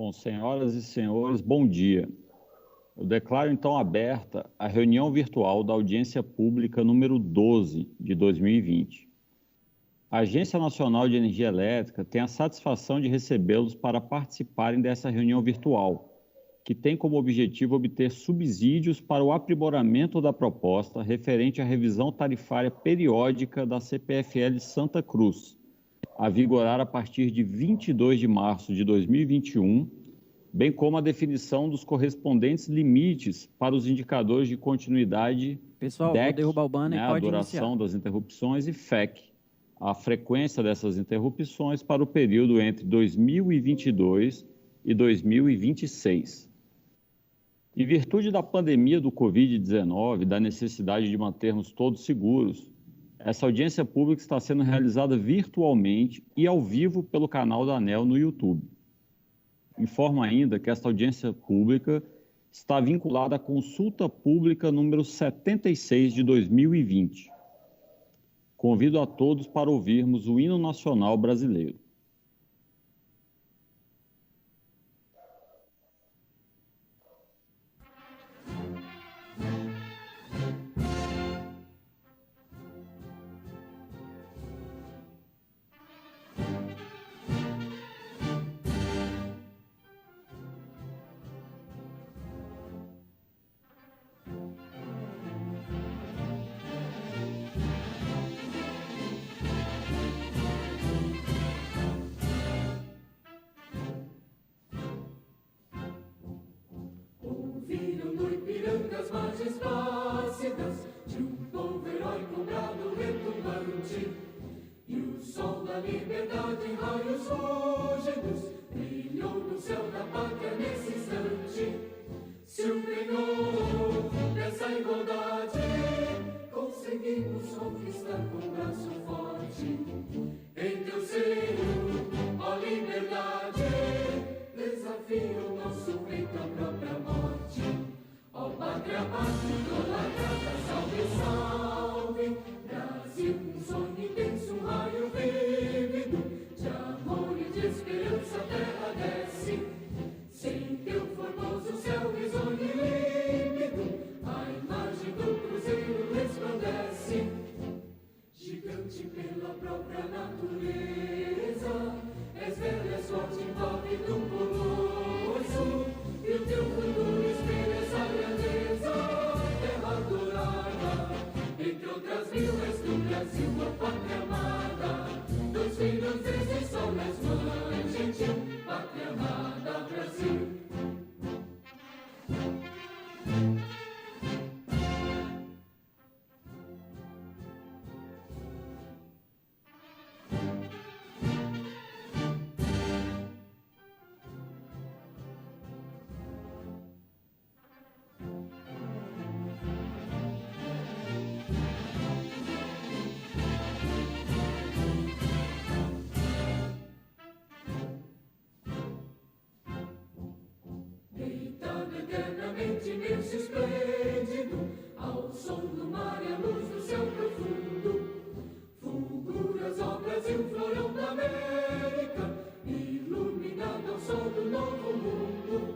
Bom, senhoras e senhores, bom dia. Eu declaro então aberta a reunião virtual da audiência pública número 12 de 2020. A Agência Nacional de Energia Elétrica tem a satisfação de recebê-los para participarem dessa reunião virtual, que tem como objetivo obter subsídios para o aprimoramento da proposta referente à revisão tarifária periódica da CPFL Santa Cruz, a vigorar a partir de 22 de março de 2021, bem como a definição dos correspondentes limites para os indicadores de continuidade Pessoal, DEC, vou derrubar o banner e a pode duração iniciar. das interrupções, e FEC, a frequência dessas interrupções para o período entre 2022 e 2026. Em virtude da pandemia do Covid-19 e da necessidade de mantermos todos seguros, essa audiência pública está sendo realizada virtualmente e ao vivo pelo canal da ANEEL no YouTube. Informo ainda que esta audiência pública está vinculada à consulta pública número 76 de 2020. Convido a todos para ouvirmos o hino nacional brasileiro. Ouviram no Ipiranga as margens plácidas de um povo heróico brado retumbante, e o sol da liberdade em raios fúlgidos brilhou no céu da pátria nesse instante. Se o penhor dessa igualdade conseguimos conquistar com um braço forte, em teu seio, ó liberdade, desafia o nosso peito à própria morte. Ó pátria amada, idolatrada, salve, salve, Brasil, um sonho intenso, um raio vívido, de amor e de esperança a terra desce. Sem teu formoso céu risonho e límpido, a imagem do cruzeiro resplandece. Gigante pela própria natureza, és velha, és forte, envolve do colosso, e o teu futuro espelha essa grandeza, terra adorada, entre outras mil és do Brasil, a pátria amada, dos filhos desse sol, és mãe gentil, pátria amada, Brasil. Deitado eternamente imenso e esplêndido, ao som do mar e à luz do céu profundo, fulguras, ó Brasil, florão da América, iluminado ao sol do novo mundo.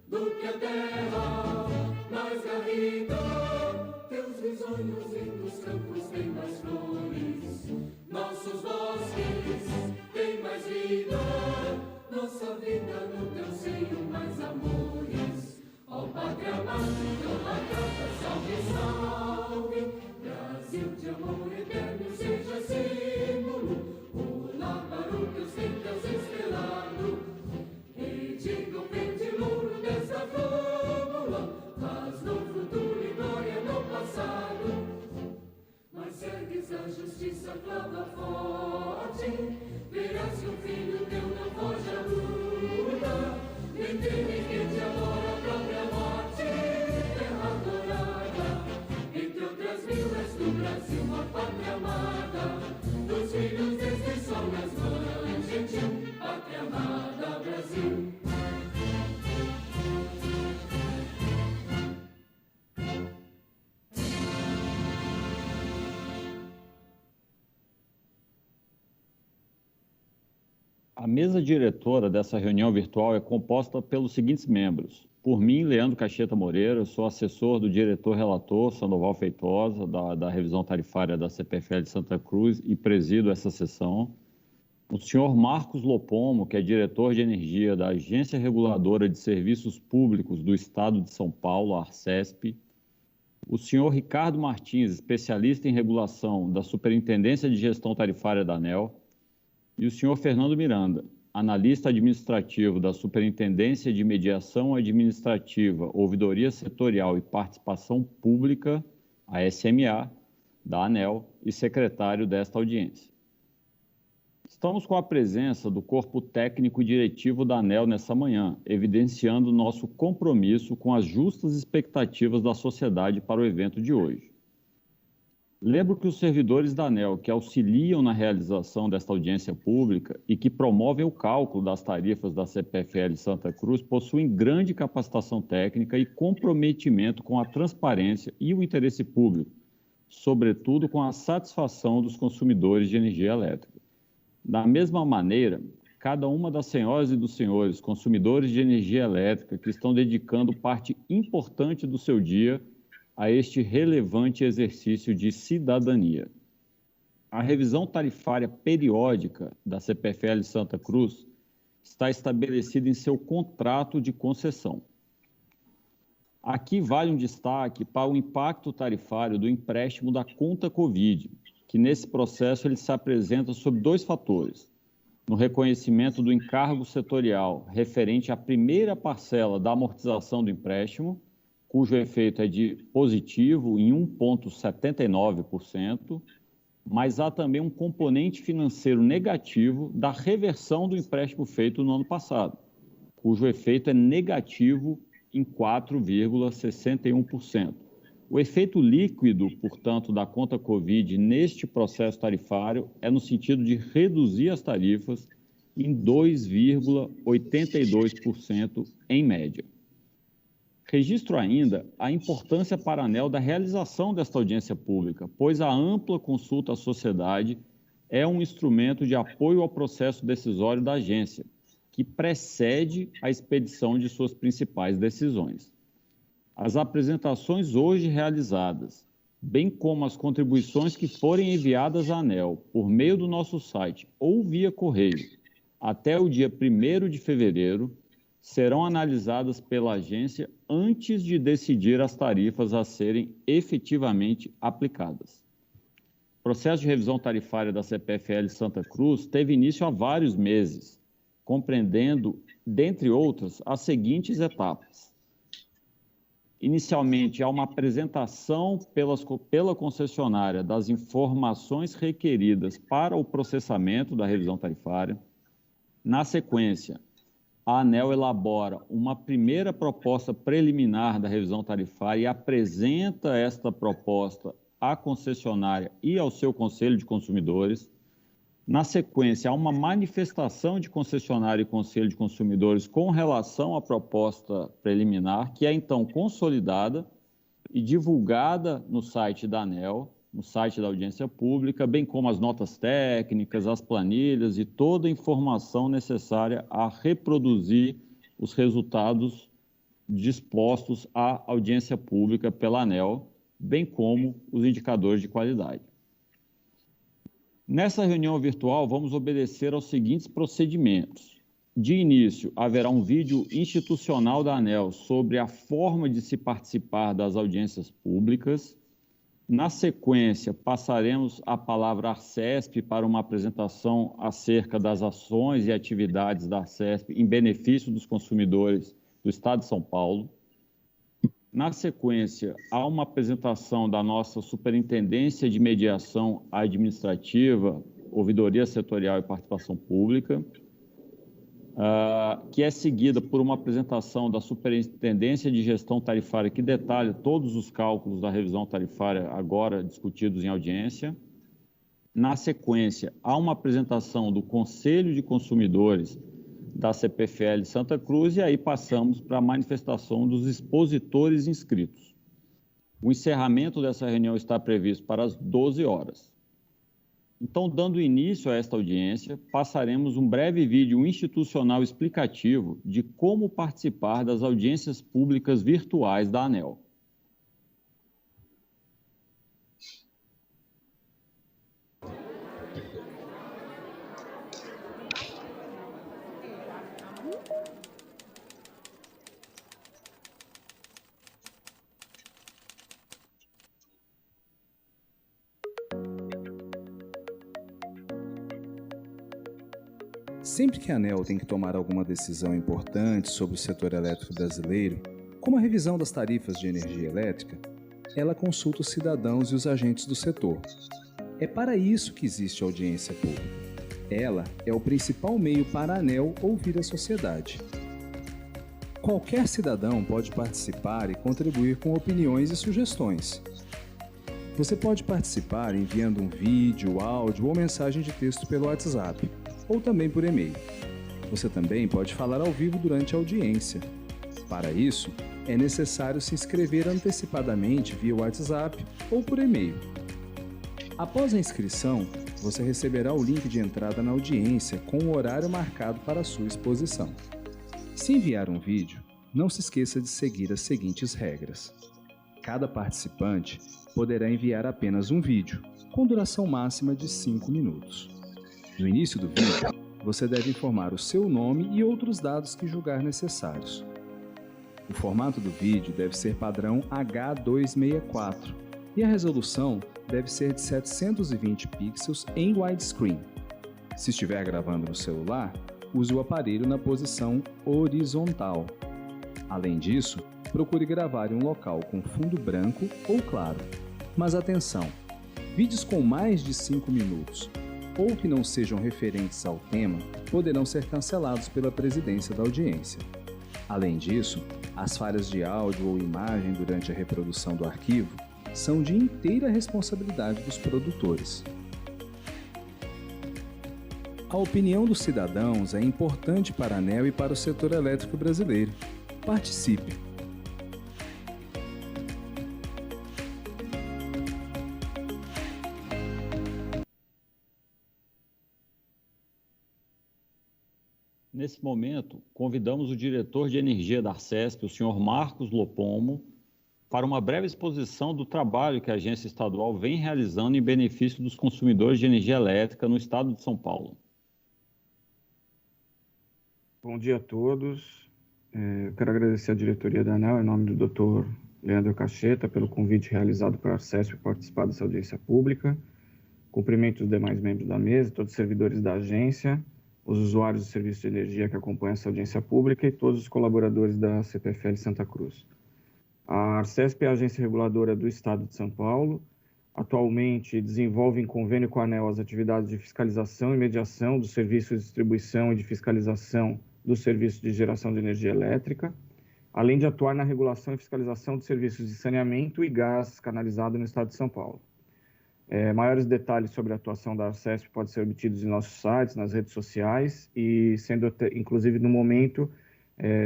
Do que a terra mais garrida, teus risonhos lindos campos têm mais flores, nossos bosques têm mais vida, nossa vida no teu seio mais amores. Ó pátria amada, idolatrada, salve, salve, Brasil de amor eterno seja símbolo, olá para o teus templos estrelado, rediga o pendilouro desta flâmula, paz no futuro e glória no passado. Mas ergues a justiça clava forte, A mesa diretora dessa reunião virtual é composta pelos seguintes membros. Por mim, Leandro Caixeta Moreira, sou assessor do diretor-relator Sandoval Feitosa, da revisão tarifária da CPFL de Santa Cruz, e presido essa sessão. O senhor Marcos Lopomo, que é diretor de energia da Agência Reguladora de Serviços Públicos do Estado de São Paulo, Arcesp. O senhor Ricardo Martins, especialista em regulação da Superintendência de Gestão Tarifária da ANEEL. E o senhor Fernando Miranda, analista administrativo da Superintendência de Mediação Administrativa, Ouvidoria Setorial e Participação Pública, a SMA, da ANEEL, e secretário desta audiência. Estamos com a presença do corpo técnico e diretivo da ANEEL nessa manhã, evidenciando nosso compromisso com as justas expectativas da sociedade para o evento de hoje. Lembro que os servidores da ANEEL que auxiliam na realização desta audiência pública e que promovem o cálculo das tarifas da CPFL Santa Cruz possuem grande capacitação técnica e comprometimento com a transparência e o interesse público, sobretudo com a satisfação dos consumidores de energia elétrica. Da mesma maneira, cada uma das senhoras e dos senhores consumidores de energia elétrica que estão dedicando parte importante do seu dia a este relevante exercício de cidadania. A revisão tarifária periódica da CPFL Santa Cruz está estabelecida em seu contrato de concessão. Aqui vale um destaque para o impacto tarifário do empréstimo da conta Covid, que nesse processo ele se apresenta sob dois fatores. No reconhecimento do encargo setorial referente à primeira parcela da amortização do empréstimo, cujo efeito é de positivo em 1,79%, mas há também um componente financeiro negativo da reversão do empréstimo feito no ano passado, cujo efeito é negativo em 4,61%. O efeito líquido, portanto, da conta Covid neste processo tarifário é no sentido de reduzir as tarifas em 2,82% em média. Registro ainda a importância para a ANEEL da realização desta audiência pública, pois a ampla consulta à sociedade é um instrumento de apoio ao processo decisório da agência, que precede a expedição de suas principais decisões. As apresentações hoje realizadas, bem como as contribuições que forem enviadas à ANEEL por meio do nosso site ou via correio até o dia 1º de fevereiro, serão analisadas pela agência antes de decidir as tarifas a serem efetivamente aplicadas. O processo de revisão tarifária da CPFL Santa Cruz teve início há vários meses, compreendendo, dentre outras, as seguintes etapas. Inicialmente, há uma apresentação pela concessionária das informações requeridas para o processamento da revisão tarifária. Na sequência, a ANEEL elabora uma primeira proposta preliminar da revisão tarifária e apresenta esta proposta à concessionária e ao seu Conselho de Consumidores. Na sequência, há uma manifestação de concessionária e Conselho de Consumidores com relação à proposta preliminar, que é então consolidada e divulgada no site da ANEEL, no site da audiência pública, bem como as notas técnicas, as planilhas e toda a informação necessária a reproduzir os resultados dispostos à audiência pública pela ANEEL, bem como os indicadores de qualidade. Nessa reunião virtual, vamos obedecer aos seguintes procedimentos. De início, haverá um vídeo institucional da ANEEL sobre a forma de se participar das audiências públicas. Na sequência, passaremos a palavra à Arcesp para uma apresentação acerca das ações e atividades da Arcesp em benefício dos consumidores do Estado de São Paulo. Na sequência, há uma apresentação da nossa Superintendência de Mediação Administrativa, Ouvidoria Setorial e Participação Pública, que é seguida por uma apresentação da Superintendência de Gestão Tarifária, que detalha todos os cálculos da revisão tarifária agora discutidos em audiência. Na sequência, há uma apresentação do Conselho de Consumidores da CPFL Santa Cruz e aí passamos para a manifestação dos expositores inscritos. O encerramento dessa reunião está previsto para as 12 horas. Então, dando início a esta audiência, passaremos um breve vídeo institucional explicativo de como participar das audiências públicas virtuais da ANEEL. Sempre que a ANEEL tem que tomar alguma decisão importante sobre o setor elétrico brasileiro, como a revisão das tarifas de energia elétrica, ela consulta os cidadãos e os agentes do setor. É para isso que existe a audiência pública. Ela é o principal meio para a ANEEL ouvir a sociedade. Qualquer cidadão pode participar e contribuir com opiniões e sugestões. Você pode participar enviando um vídeo, áudio ou mensagem de texto pelo WhatsApp, ou também por e-mail. Você também pode falar ao vivo durante a audiência. Para isso, é necessário se inscrever antecipadamente via WhatsApp ou por e-mail. Após a inscrição, você receberá o link de entrada na audiência com o horário marcado para a sua exposição. Se enviar um vídeo, não se esqueça de seguir as seguintes regras. Cada participante poderá enviar apenas um vídeo, com duração máxima de 5 minutos. No início do vídeo, você deve informar o seu nome e outros dados que julgar necessários. O formato do vídeo deve ser padrão H264 e a resolução deve ser de 720 pixels em widescreen. Se estiver gravando no celular, use o aparelho na posição horizontal. Além disso, procure gravar em um local com fundo branco ou claro. Mas atenção! Vídeos com mais de 5 minutos ou que não sejam referentes ao tema poderão ser cancelados pela presidência da audiência. Além disso, as falhas de áudio ou imagem durante a reprodução do arquivo são de inteira responsabilidade dos produtores. A opinião dos cidadãos é importante para a ANEEL e para o setor elétrico brasileiro. Participe! Nesse momento, convidamos o diretor de energia da Arcesp, o senhor Marcos Lopomo, para uma breve exposição do trabalho que a agência estadual vem realizando em benefício dos consumidores de energia elétrica no estado de São Paulo. Bom dia a todos. Eu quero agradecer à diretoria da ANEEL, em nome do Dr. Leandro Cacheta, pelo convite realizado para a Arcesp participar dessa audiência pública. Cumprimento os demais membros da mesa, todos os servidores da agência, os usuários do serviço de energia que acompanham essa audiência pública e todos os colaboradores da CPFL Santa Cruz. A Arcesp é a agência reguladora do Estado de São Paulo. Atualmente desenvolve em convênio com a ANEEL as atividades de fiscalização e mediação dos serviços de distribuição e de fiscalização dos serviços de geração de energia elétrica, além de atuar na regulação e fiscalização de serviços de saneamento e gás canalizado no Estado de São Paulo. Maiores detalhes sobre a atuação da Arcesp podem ser obtidos em nossos sites, nas redes sociais e, inclusive, no momento,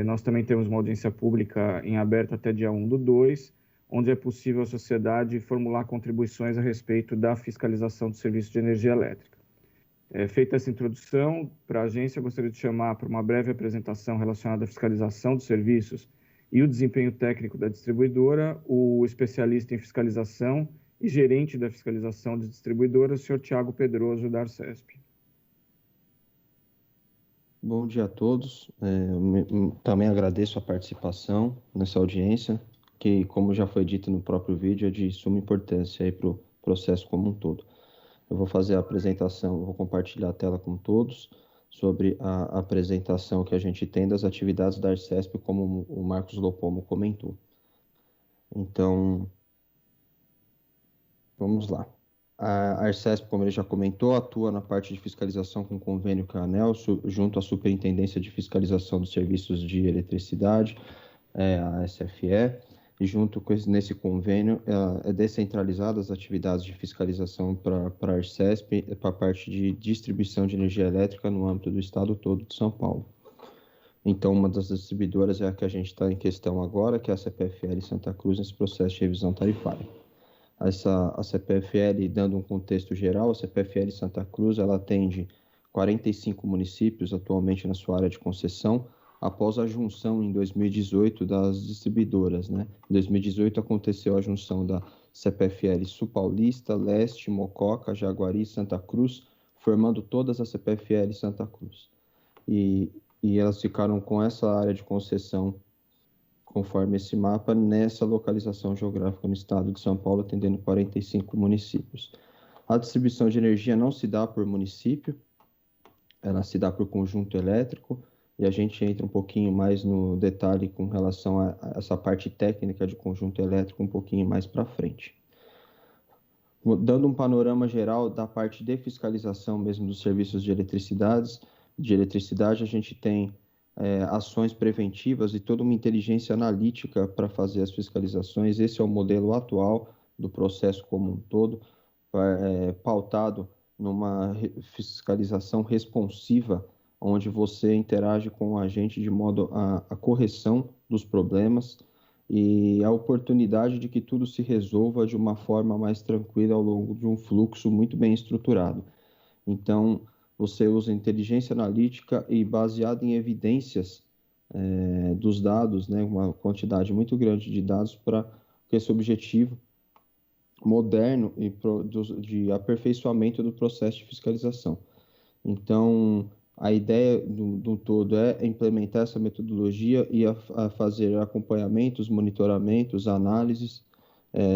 nós também temos uma audiência pública em aberto até dia 1/2, onde é possível a sociedade formular contribuições a respeito da fiscalização do serviço de energia elétrica. Feita essa introdução, para a agência, eu gostaria de chamar para uma breve apresentação relacionada à fiscalização dos serviços e o desempenho técnico da distribuidora, o especialista em fiscalização e gerente da fiscalização de distribuidoras, o senhor Tiago Pedroso, da Arcesp. Bom dia a todos. Também agradeço a participação nessa audiência, que, como já foi dito no próprio vídeo, é de suma importância para o processo como um todo. Eu vou fazer a apresentação, vou compartilhar a tela com todos sobre a apresentação que a gente tem das atividades da Arcesp, como o Marcos Lopomo comentou. Então, vamos lá. A Arcesp, como ele já comentou, atua na parte de fiscalização com convênio com a ANEEL, junto à Superintendência de Fiscalização dos Serviços de Eletricidade, a SFE, e junto com nesse convênio é descentralizada as atividades de fiscalização para a Arcesp, para a parte de distribuição de energia elétrica no âmbito do estado todo de São Paulo. Então, uma das distribuidoras é a que a gente está em questão agora, que é a CPFL Santa Cruz, nesse processo de revisão tarifária. A CPFL, dando um contexto geral, a CPFL Santa Cruz, ela atende 45 municípios atualmente na sua área de concessão, após a junção em 2018 das distribuidoras, né? Em 2018 aconteceu a junção da CPFL Sul Paulista, Leste, Mococa, Jaguari e Santa Cruz, formando todas as CPFL Santa Cruz. E elas ficaram com essa área de concessão, conforme esse mapa, nessa localização geográfica no estado de São Paulo, atendendo 45 municípios. A distribuição de energia não se dá por município, ela se dá por conjunto elétrico, e a gente entra um pouquinho mais no detalhe com relação a essa parte técnica de conjunto elétrico um pouquinho mais para frente. Dando um panorama geral da parte de fiscalização mesmo dos serviços de eletricidade, a gente tem ações preventivas e toda uma inteligência analítica para fazer as fiscalizações. Esse é o modelo atual do processo como um todo, pautado numa fiscalização responsiva, onde você interage com o agente de modo a correção dos problemas e a oportunidade de que tudo se resolva de uma forma mais tranquila ao longo de um fluxo muito bem estruturado. Então, você usa inteligência analítica e baseado em evidências dos dados, né, uma quantidade muito grande de dados para esse objetivo moderno e de aperfeiçoamento do processo de fiscalização. Então, a ideia do todo é implementar essa metodologia e a fazer acompanhamentos, monitoramentos, análises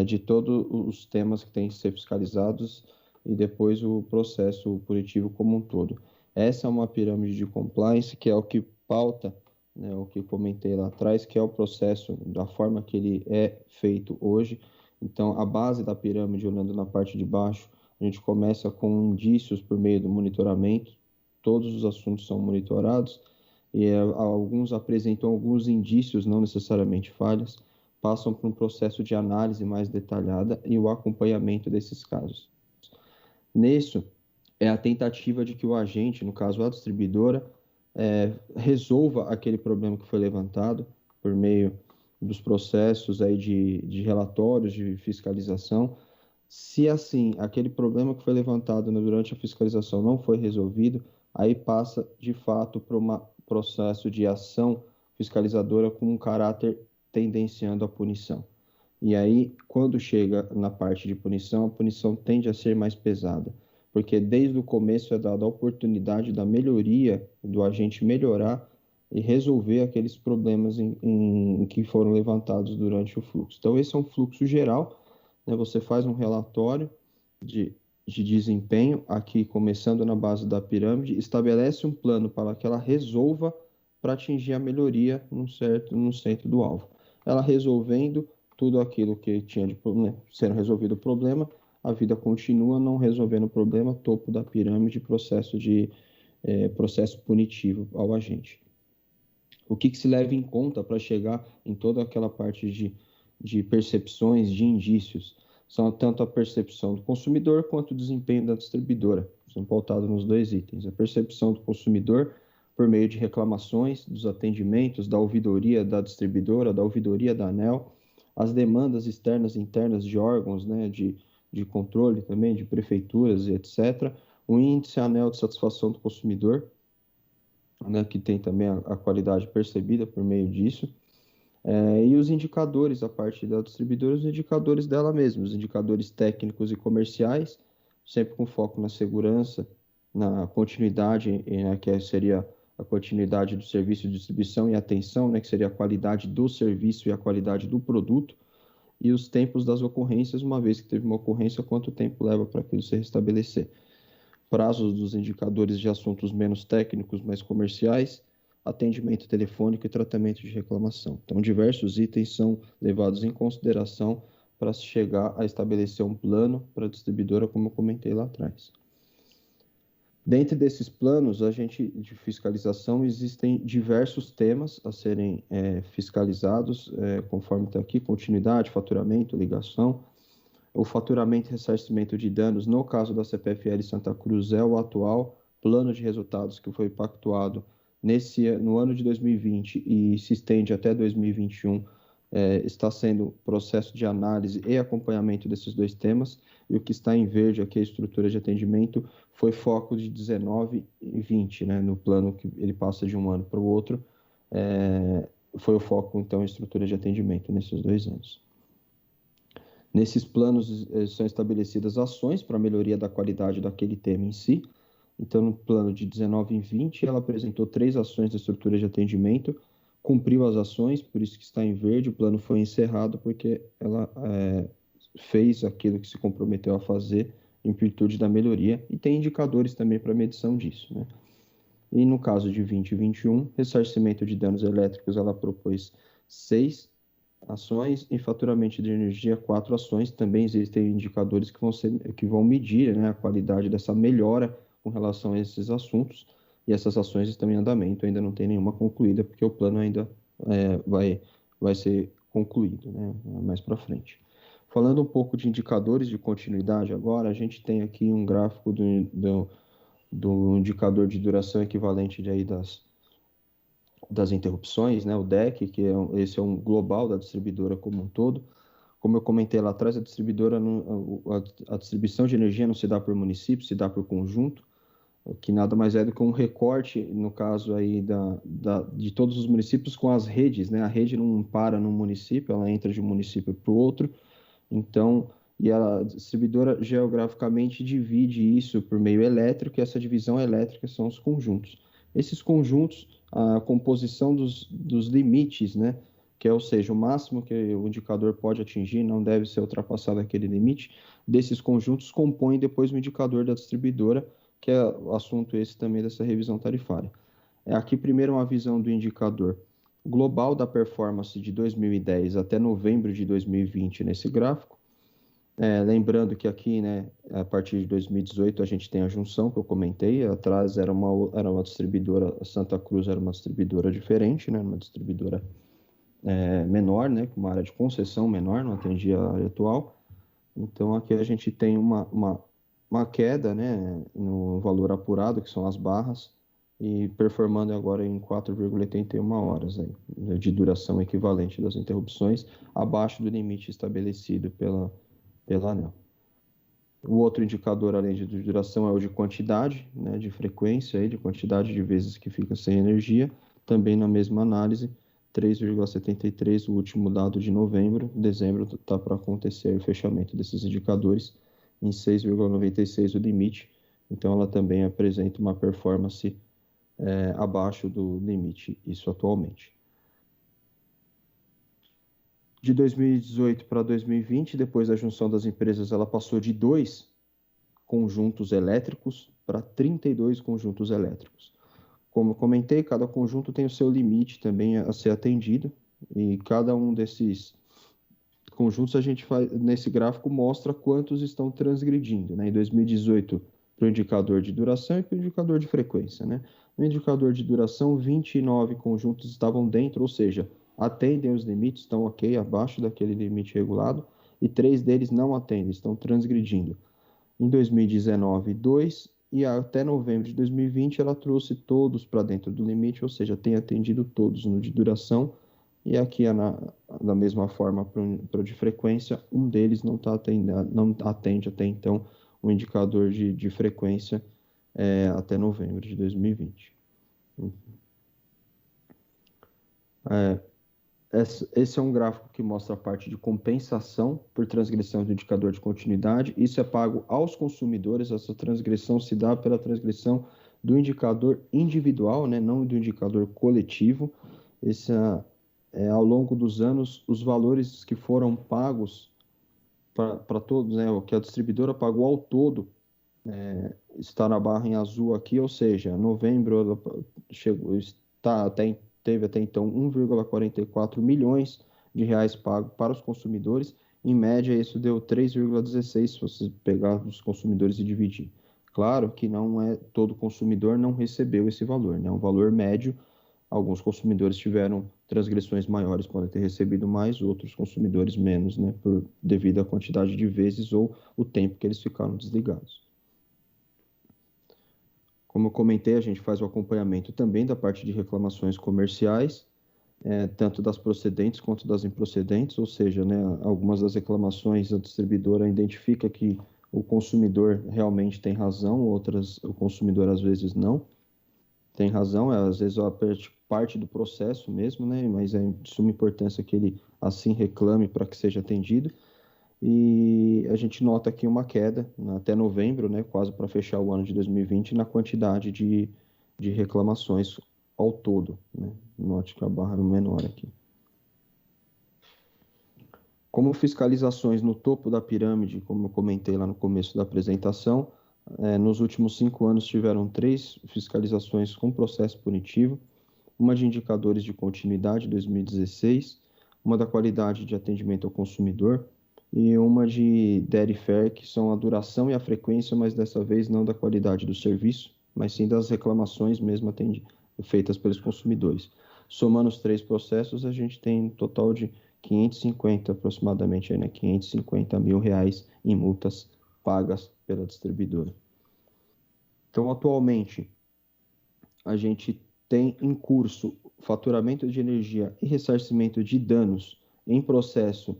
de todos os temas que têm que ser fiscalizados e depois o processo punitivo como um todo. Essa é uma pirâmide de compliance que é o que pauta, né, o que comentei lá atrás, que é o processo da forma que ele é feito hoje. Então, a base da pirâmide, olhando na parte de baixo, a gente começa com indícios por meio do monitoramento. Todos os assuntos são monitorados e alguns apresentam alguns indícios, não necessariamente falhas, passam por um processo de análise mais detalhada e o acompanhamento desses casos. Nisso, é a tentativa de que o agente, no caso a distribuidora, resolva aquele problema que foi levantado por meio dos processos aí de relatórios de fiscalização. Se assim, aquele problema que foi levantado durante a fiscalização não foi resolvido, aí passa de fato para um processo de ação fiscalizadora com um caráter tendenciando à punição. E aí, quando chega na parte de punição, a punição tende a ser mais pesada, porque desde o começo é dada a oportunidade da melhoria, do agente melhorar e resolver aqueles problemas em que foram levantados durante o fluxo. Então, esse é um fluxo geral, né? Você faz um relatório de desempenho, aqui começando na base da pirâmide, estabelece um plano para que ela resolva para atingir a melhoria no centro do alvo. Ela resolvendo tudo aquilo que tinha de sendo resolvido o problema, a vida continua, não resolvendo o problema, topo da pirâmide, processo punitivo ao agente. O que se leva em conta para chegar em toda aquela parte de percepções, de indícios? São tanto a percepção do consumidor quanto o desempenho da distribuidora. São pautados nos dois itens. A percepção do consumidor por meio de reclamações, dos atendimentos, da ouvidoria da distribuidora, da ouvidoria da ANEEL, as demandas externas e internas de órgãos, né, de controle também, de prefeituras e etc. O índice ANEEL de satisfação do consumidor, né, que tem também a qualidade percebida por meio disso. E os indicadores, a parte da distribuidora, os indicadores dela mesma, os indicadores técnicos e comerciais, sempre com foco na segurança, na continuidade, né, que seria a continuidade do serviço de distribuição e atenção, né, que seria a qualidade do serviço e a qualidade do produto, e os tempos das ocorrências, uma vez que teve uma ocorrência, quanto tempo leva para aquilo se restabelecer. Prazos dos indicadores de assuntos menos técnicos, mais comerciais, atendimento telefônico e tratamento de reclamação. Então, diversos itens são levados em consideração para se chegar a estabelecer um plano para a distribuidora, como eu comentei lá atrás. Dentro desses planos de fiscalização, existem diversos temas a serem fiscalizados, conforme está aqui: continuidade, faturamento, ligação. O faturamento e ressarcimento de danos, no caso da CPFL Santa Cruz, é o atual plano de resultados que foi pactuado no ano de 2020 e se estende até 2021 está sendo processo de análise e acompanhamento desses dois temas, e o que está em verde aqui, a estrutura de atendimento, foi foco de 19 e 20, né, no plano que ele passa de um ano para o outro, foi o foco, então, em estrutura de atendimento nesses 2 anos. Nesses planos são estabelecidas ações para melhoria da qualidade daquele tema em si. Então, no plano de 19 e 20, ela apresentou 3 ações da estrutura de atendimento, cumpriu as ações, por isso que está em verde, o plano foi encerrado porque ela fez aquilo que se comprometeu a fazer em virtude da melhoria, e tem indicadores também para medição disso, né? E no caso de 20 e 21, ressarcimento de danos elétricos, ela propôs 6 ações, e faturamento de energia, 4 ações. Também existem indicadores que vão medir, né, a qualidade dessa melhora com relação a esses assuntos, e essas ações estão em andamento, ainda não tem nenhuma concluída, porque o plano ainda vai ser concluído, né, mais para frente. Falando um pouco de indicadores de continuidade agora, a gente tem aqui um gráfico do indicador de duração equivalente aí das interrupções, né, o DEC, esse é um global da distribuidora como um todo. Como eu comentei lá atrás, a distribuição de energia não se dá por município, se dá por conjunto, que nada mais é do que um recorte, no caso aí de todos os municípios com as redes, né? A rede não para num município, ela entra de um município para o outro. Então, e a distribuidora geograficamente divide isso por meio elétrico, e essa divisão elétrica são os conjuntos. Esses conjuntos, a composição dos limites, né? Que é, ou seja, o máximo que o indicador pode atingir, não deve ser ultrapassado aquele limite, desses conjuntos compõem depois o indicador da distribuidora, que é o assunto esse também dessa revisão tarifária. Aqui primeiro uma visão do indicador global da performance de 2010 até novembro de 2020 nesse gráfico. Lembrando que aqui, né, a partir de 2018, a gente tem a junção que eu comentei. Atrás era uma distribuidora, a Santa Cruz era uma distribuidora diferente, né, uma distribuidora menor, né, com uma área de concessão menor, não atendia a área atual. Então, aqui a gente tem uma queda, né, no valor apurado, que são as barras, e performando agora em 4,81 horas aí, de duração equivalente das interrupções, abaixo do limite estabelecido pela ANEEL. O outro indicador, além de duração, é o de quantidade, né, de frequência, aí, de quantidade de vezes que fica sem energia, também na mesma análise, 3,73, o último dado de novembro. Dezembro está para acontecer o fechamento desses indicadores em 6,96 o limite, então ela também apresenta uma performance abaixo do limite, isso atualmente. De 2018 para 2020, depois da junção das empresas, ela passou de 2 conjuntos elétricos para 32 conjuntos elétricos. Como eu comentei, cada conjunto tem o seu limite também a ser atendido, e cada um desses conjuntos a gente faz, nesse gráfico mostra quantos estão transgredindo, né? Em 2018, para o indicador de duração e para o indicador de frequência, né? No indicador de duração, 29 conjuntos estavam dentro, ou seja, atendem os limites, estão ok, abaixo daquele limite regulado, e 3 deles não atendem, estão transgredindo. Em 2019, 2, e até novembro de 2020 ela trouxe todos para dentro do limite, ou seja, tem atendido todos no de duração, e aqui da mesma forma para o de frequência, um deles não atende até então o indicador de frequência até novembro de 2020. Esse é um gráfico que mostra a parte de compensação por transgressão do indicador de continuidade. Isso é pago aos consumidores, essa transgressão se dá pela transgressão do indicador né, não do indicador coletivo. Ao longo dos anos, os valores que foram pagos para todos, né, o que a distribuidora pagou ao todo, está na barra em azul aqui, ou seja, novembro ela teve até então 1,44 milhões de reais pago para os consumidores. Em média, isso deu 3,16 se você pegar os consumidores e dividir. Claro que todo consumidor não recebeu esse valor, né? Um valor médio. Alguns consumidores tiveram transgressões maiores, podem ter recebido mais, outros consumidores menos, né? Devido à quantidade de vezes ou o tempo que eles ficaram desligados. Como eu comentei, a gente faz o acompanhamento também da parte de reclamações comerciais, tanto das procedentes quanto das improcedentes, ou seja, né, algumas das reclamações a distribuidora identifica que o consumidor realmente tem razão, outras o consumidor às vezes não tem razão, às vezes a parte do processo mesmo, né, mas é de suma importância que ele assim reclame para que seja atendido. E a gente nota aqui uma queda até novembro, né, quase para fechar o ano de 2020, na quantidade de reclamações ao todo, né? Note que a barra é menor aqui. Como fiscalizações no topo da pirâmide, como eu comentei lá no começo da apresentação, nos últimos 5 anos tiveram 3 fiscalizações com processo punitivo, uma de indicadores de continuidade, 2016, uma da qualidade de atendimento ao consumidor e uma de Dairy Fair, que são a duração e a frequência, mas dessa vez não da qualidade do serviço, mas sim das reclamações mesmo feitas pelos consumidores. Somando os 3 processos, a gente tem um total de 550 aproximadamente, né, 550 mil reais em multas pagas pela distribuidora. Então, atualmente, a gente tem em curso faturamento de energia e ressarcimento de danos em processo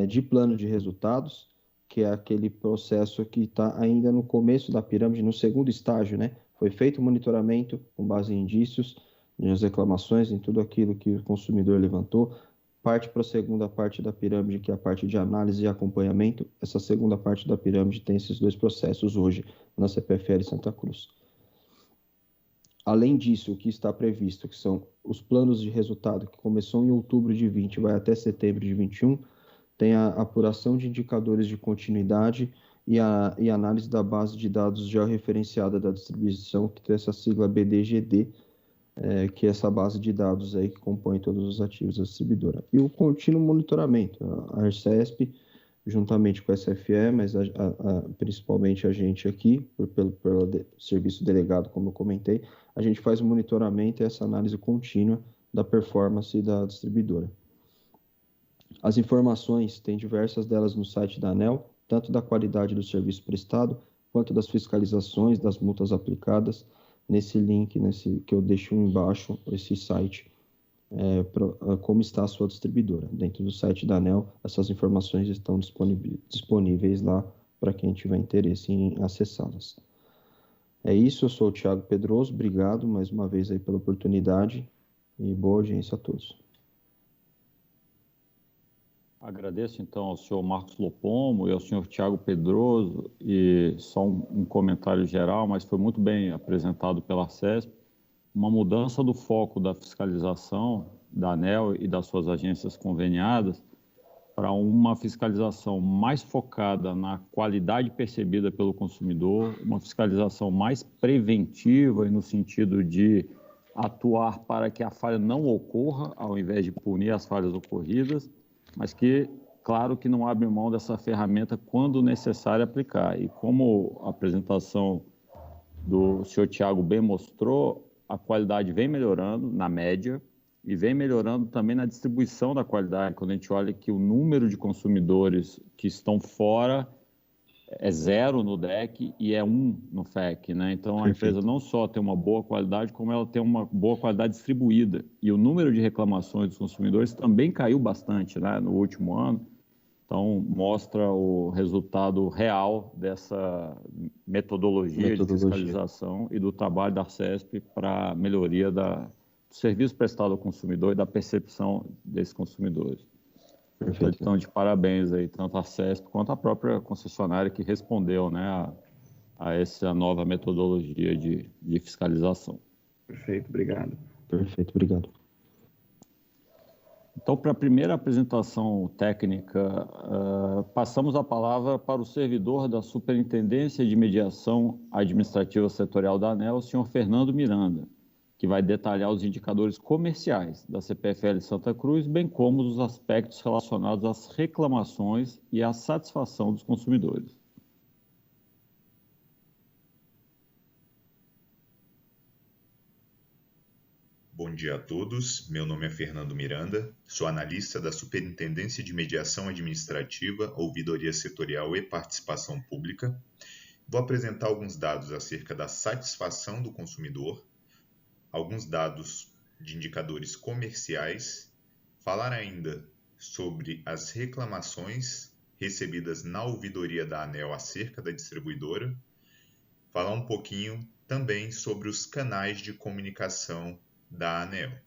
de plano de resultados, que é aquele processo que está ainda no começo da pirâmide, no segundo estágio, né? Foi feito o monitoramento com base em indícios, nas reclamações, em tudo aquilo que o consumidor levantou, parte para a segunda parte da pirâmide, que é a parte de análise e acompanhamento. Essa segunda parte da pirâmide tem esses 2 processos hoje na CPFL Santa Cruz. Além disso, o que está previsto, que são os planos de resultado, que começou em outubro de 20 e vai até setembro de 21, tem a apuração de indicadores de continuidade e análise da base de dados georreferenciada da distribuição, que tem essa sigla BDGD, que é essa base de dados aí que compõe todos os ativos da distribuidora. E o contínuo monitoramento, a Arcesp, juntamente com a SFE, mas principalmente a gente aqui, pelo serviço delegado, como eu comentei, a gente faz o monitoramento e essa análise contínua da performance da distribuidora. As informações, tem diversas delas no site da ANEEL, tanto da qualidade do serviço prestado, quanto das fiscalizações, das multas aplicadas, nesse link, que eu deixo embaixo, esse site, como está a sua distribuidora. Dentro do site da ANEEL, essas informações estão disponíveis lá para quem tiver interesse em acessá-las. É isso, eu sou o Thiago Pedroso, obrigado mais uma vez aí pela oportunidade e boa audiência a todos. Agradeço, então, ao senhor Marcos Lopomo e ao senhor Thiago Pedroso, e só um comentário geral, mas foi muito bem apresentado pela Arcesp, uma mudança do foco da fiscalização da ANEEL e das suas agências conveniadas para uma fiscalização mais focada na qualidade percebida pelo consumidor, uma fiscalização mais preventiva e no sentido de atuar para que a falha não ocorra, ao invés de punir as falhas ocorridas, mas que, claro, que não abre mão dessa ferramenta quando necessário aplicar. E como a apresentação do senhor Thiago bem mostrou, a qualidade vem melhorando na média e vem melhorando também na distribuição da qualidade, quando a gente olha que o número de consumidores que estão fora é 0 no DEC e é 1 no FEC, né? Então, a empresa não só tem uma boa qualidade, como ela tem uma boa qualidade distribuída. E o número de reclamações dos consumidores também caiu bastante, né, no último ano. Então, mostra o resultado real dessa metodologia de fiscalização e do trabalho da Arcesp para a melhoria do serviço prestado ao consumidor e da percepção desses consumidores. Perfeito. Então, de parabéns aí, tanto a Arcesp quanto a própria concessionária que respondeu, né, a essa nova metodologia de fiscalização. Perfeito, obrigado. Perfeito, obrigado. Então, para a primeira apresentação técnica, passamos a palavra para o servidor da Superintendência de Mediação Administrativa Setorial da ANEEL, o senhor Fernando Miranda, que vai detalhar os indicadores comerciais da CPFL Santa Cruz, bem como os aspectos relacionados às reclamações e à satisfação dos consumidores. Bom dia a todos, meu nome é Fernando Miranda, sou analista da Superintendência de Mediação Administrativa, Ouvidoria Setorial e Participação Pública. Vou apresentar alguns dados acerca da satisfação do consumidor, alguns dados de indicadores comerciais, falar ainda sobre as reclamações recebidas na ouvidoria da ANEEL acerca da distribuidora, falar um pouquinho também sobre os canais de comunicação da ANEEL.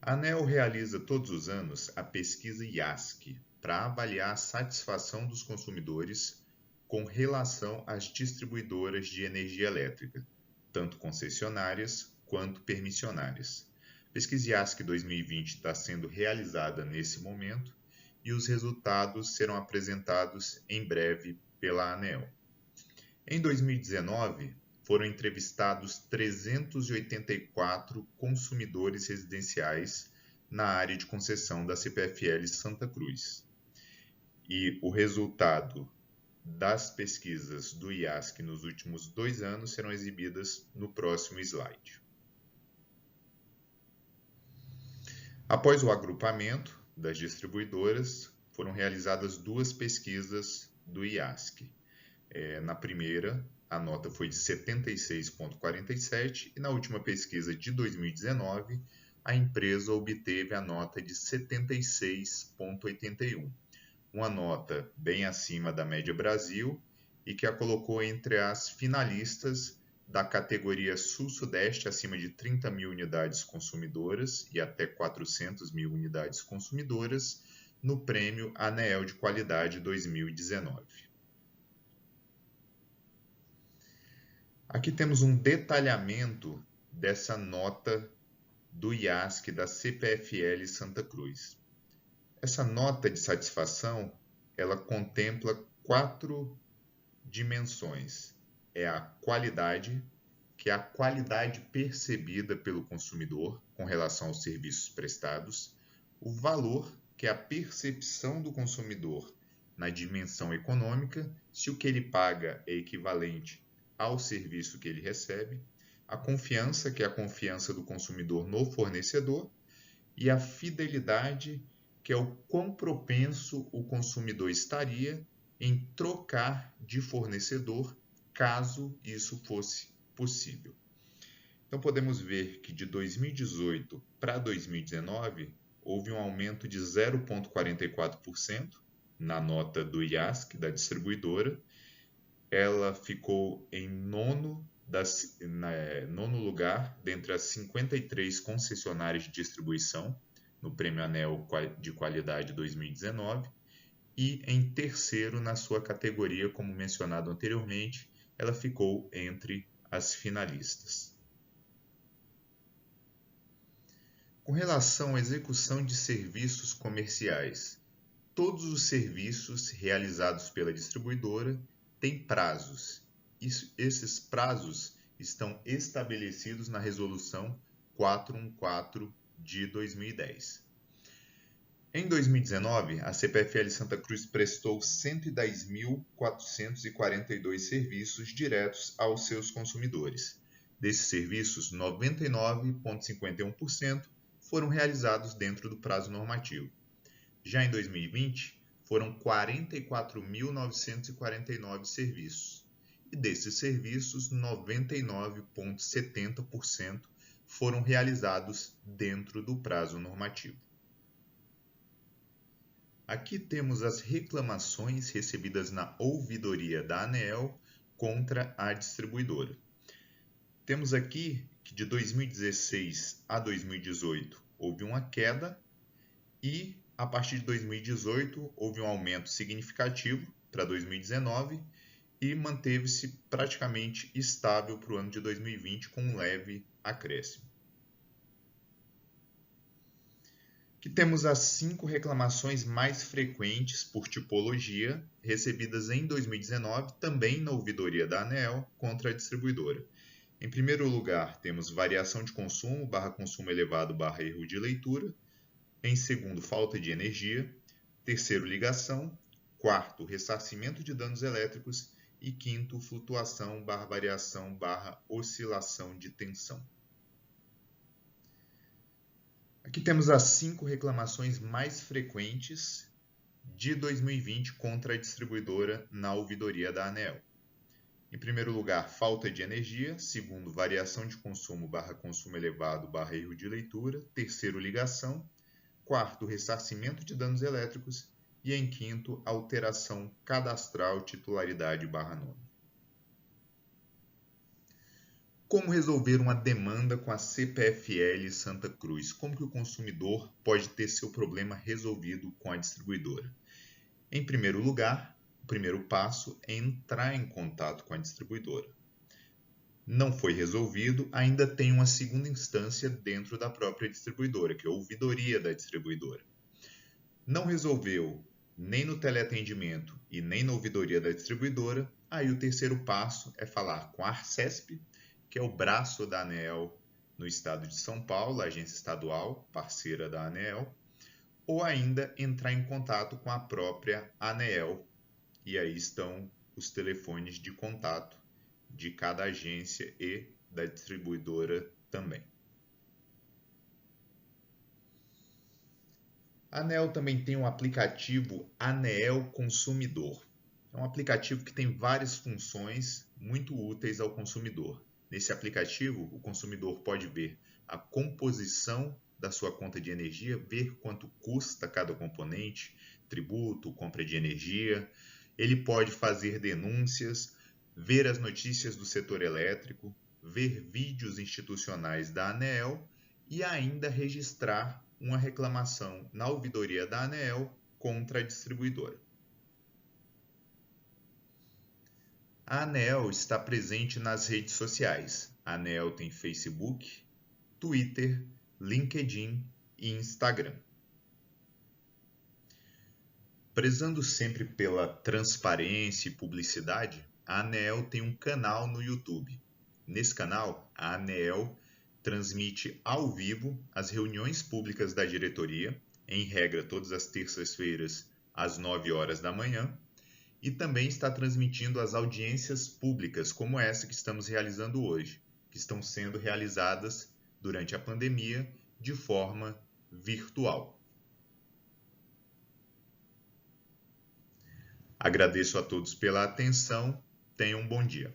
A ANEEL realiza todos os anos a pesquisa IASC para avaliar a satisfação dos consumidores com relação às distribuidoras de energia elétrica, tanto concessionárias quanto permissionárias. A pesquisa IASC 2020 está sendo realizada nesse momento e os resultados serão apresentados em breve pela ANEEL. Em 2019, foram entrevistados 384 consumidores residenciais na área de concessão da CPFL Santa Cruz. E o resultado das pesquisas do IASC nos últimos 2 anos serão exibidas no próximo slide. Após o agrupamento das distribuidoras, foram realizadas 2 pesquisas do IASC. Na primeira, a nota foi de 76,47 e na última pesquisa de 2019, a empresa obteve a nota de 76,81. Uma nota bem acima da média Brasil e que a colocou entre as finalistas da categoria Sul-Sudeste acima de 30 mil unidades consumidoras e até 400 mil unidades consumidoras no Prêmio ANEEL de Qualidade 2019. Aqui temos um detalhamento dessa nota do IASC da CPFL Santa Cruz. Essa nota de satisfação, ela contempla 4 dimensões. É a qualidade, que é a qualidade percebida pelo consumidor com relação aos serviços prestados. O valor, que é a percepção do consumidor na dimensão econômica, se o que ele paga é equivalente ao serviço que ele recebe. A confiança, que é a confiança do consumidor no fornecedor. E a fidelidade, que é o quão propenso o consumidor estaria em trocar de fornecedor, caso isso fosse possível. Então, podemos ver que de 2018 para 2019, houve um aumento de 0,44% na nota do IASC, da distribuidora. Ela ficou em nono lugar dentre as 53 concessionárias de distribuição no Prêmio ANEEL de Qualidade 2019 e em terceiro na sua categoria, como mencionado anteriormente, ela ficou entre as finalistas. Com relação à execução de serviços comerciais, todos os serviços realizados pela distribuidora têm prazos. Esses prazos estão estabelecidos na Resolução 414 de 2010. Em 2019, a CPFL Santa Cruz prestou 110.442 serviços diretos aos seus consumidores. Desses serviços, 99,51% foram realizados dentro do prazo normativo. Já em 2020, foram 44.949 serviços. E desses serviços, 99,70% foram realizados dentro do prazo normativo. Aqui temos as reclamações recebidas na ouvidoria da ANEEL contra a distribuidora. Temos aqui que de 2016 a 2018 houve uma queda e a partir de 2018 houve um aumento significativo para 2019 e manteve-se praticamente estável para o ano de 2020 com um leve acréscimo. Aqui temos as 5 reclamações mais frequentes por tipologia recebidas em 2019, também na ouvidoria da ANEEL, contra a distribuidora. Em primeiro lugar, temos variação de consumo, consumo elevado, erro de leitura. Em segundo, falta de energia. Terceiro, ligação. Quarto, ressarcimento de danos elétricos. E quinto, flutuação, variação, oscilação de tensão. Aqui temos as 5 reclamações mais frequentes de 2020 contra a distribuidora na ouvidoria da ANEEL. Em primeiro lugar, falta de energia. Segundo, variação de consumo / consumo elevado / erro de leitura. Terceiro, ligação. Quarto, ressarcimento de danos elétricos. E em quinto, alteração cadastral, titularidade / nome. Como resolver uma demanda com a CPFL Santa Cruz? Como que o consumidor pode ter seu problema resolvido com a distribuidora? Em primeiro lugar, o primeiro passo é entrar em contato com a distribuidora. Não foi resolvido, ainda tem uma segunda instância dentro da própria distribuidora, que é a ouvidoria da distribuidora. Não resolveu nem no teleatendimento e nem na ouvidoria da distribuidora, aí o terceiro passo é falar com a Arcesp, que é o braço da ANEEL no estado de São Paulo, a agência estadual, parceira da ANEEL, ou ainda entrar em contato com a própria ANEEL, e aí estão os telefones de contato de cada agência e da distribuidora também. A ANEEL também tem um aplicativo ANEEL Consumidor. É um aplicativo que tem várias funções muito úteis ao consumidor. Nesse aplicativo, o consumidor pode ver a composição da sua conta de energia, ver quanto custa cada componente, tributo, compra de energia. Ele pode fazer denúncias, ver as notícias do setor elétrico, ver vídeos institucionais da ANEEL e ainda registrar uma reclamação na ouvidoria da ANEEL contra a distribuidora. A ANEEL está presente nas redes sociais. A ANEEL tem Facebook, Twitter, LinkedIn e Instagram. Prezando sempre pela transparência e publicidade, a ANEEL tem um canal no YouTube. Nesse canal, a ANEEL transmite ao vivo as reuniões públicas da diretoria, em regra todas as terças-feiras às 9 horas da manhã, e também está transmitindo as audiências públicas, como essa que estamos realizando hoje, que estão sendo realizadas durante a pandemia de forma virtual. Agradeço a todos pela atenção. Tenham um bom dia.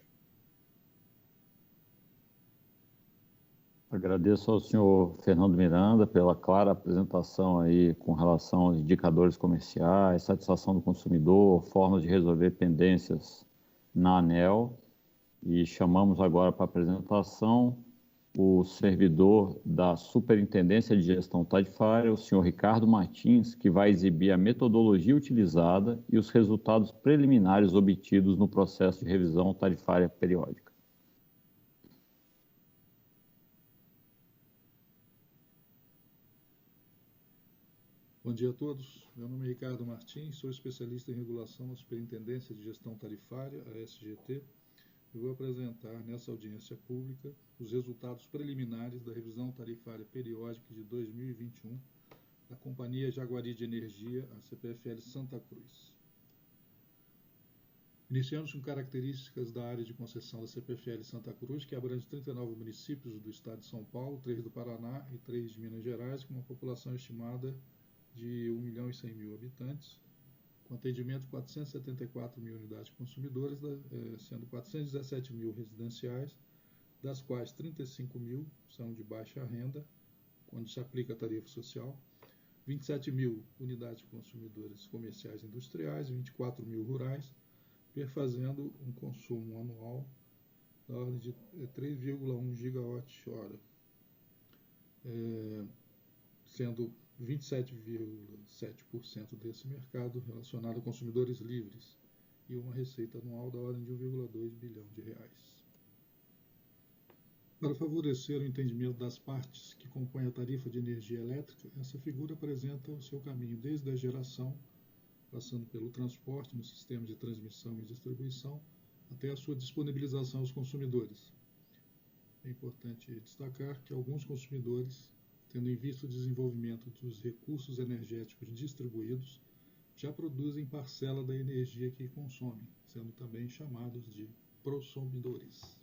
Agradeço ao senhor Fernando Miranda pela clara apresentação aí com relação aos indicadores comerciais, satisfação do consumidor, formas de resolver pendências na ANEEL. E chamamos agora para a apresentação o servidor da Superintendência de Gestão Tarifária, o senhor Ricardo Martins, que vai exibir a metodologia utilizada e os resultados preliminares obtidos no processo de revisão tarifária periódica. Bom dia a todos. Meu nome é Ricardo Martins, sou especialista em regulação na Superintendência de Gestão Tarifária, a SGT. Eu vou apresentar nessa audiência pública os resultados preliminares da revisão tarifária periódica de 2021 da Companhia Jaguari de Energia, a CPFL Santa Cruz. Iniciamos com características da área de concessão da CPFL Santa Cruz, que abrange 39 municípios do estado de São Paulo, 3 do Paraná e 3 de Minas Gerais, com uma população estimada de 1.100.000 habitantes, com atendimento de 474 mil unidades consumidoras, sendo 417 mil residenciais, das quais 35 mil são de baixa renda, quando se aplica a tarifa social, 27 mil unidades consumidoras comerciais e industriais, 24 mil rurais, perfazendo um consumo anual da ordem de 3,1 gigawatt-hora, sendo 27,7% desse mercado relacionado a consumidores livres e uma receita anual da ordem de 1,2 bilhão de reais. Para favorecer o entendimento das partes que compõem a tarifa de energia elétrica, essa figura apresenta o seu caminho desde a geração, passando pelo transporte nos sistemas de transmissão e distribuição, até a sua disponibilização aos consumidores. É importante destacar que alguns consumidores, tendo em vista o desenvolvimento dos recursos energéticos distribuídos, já produzem parcela da energia que consomem, sendo também chamados de prosumidores.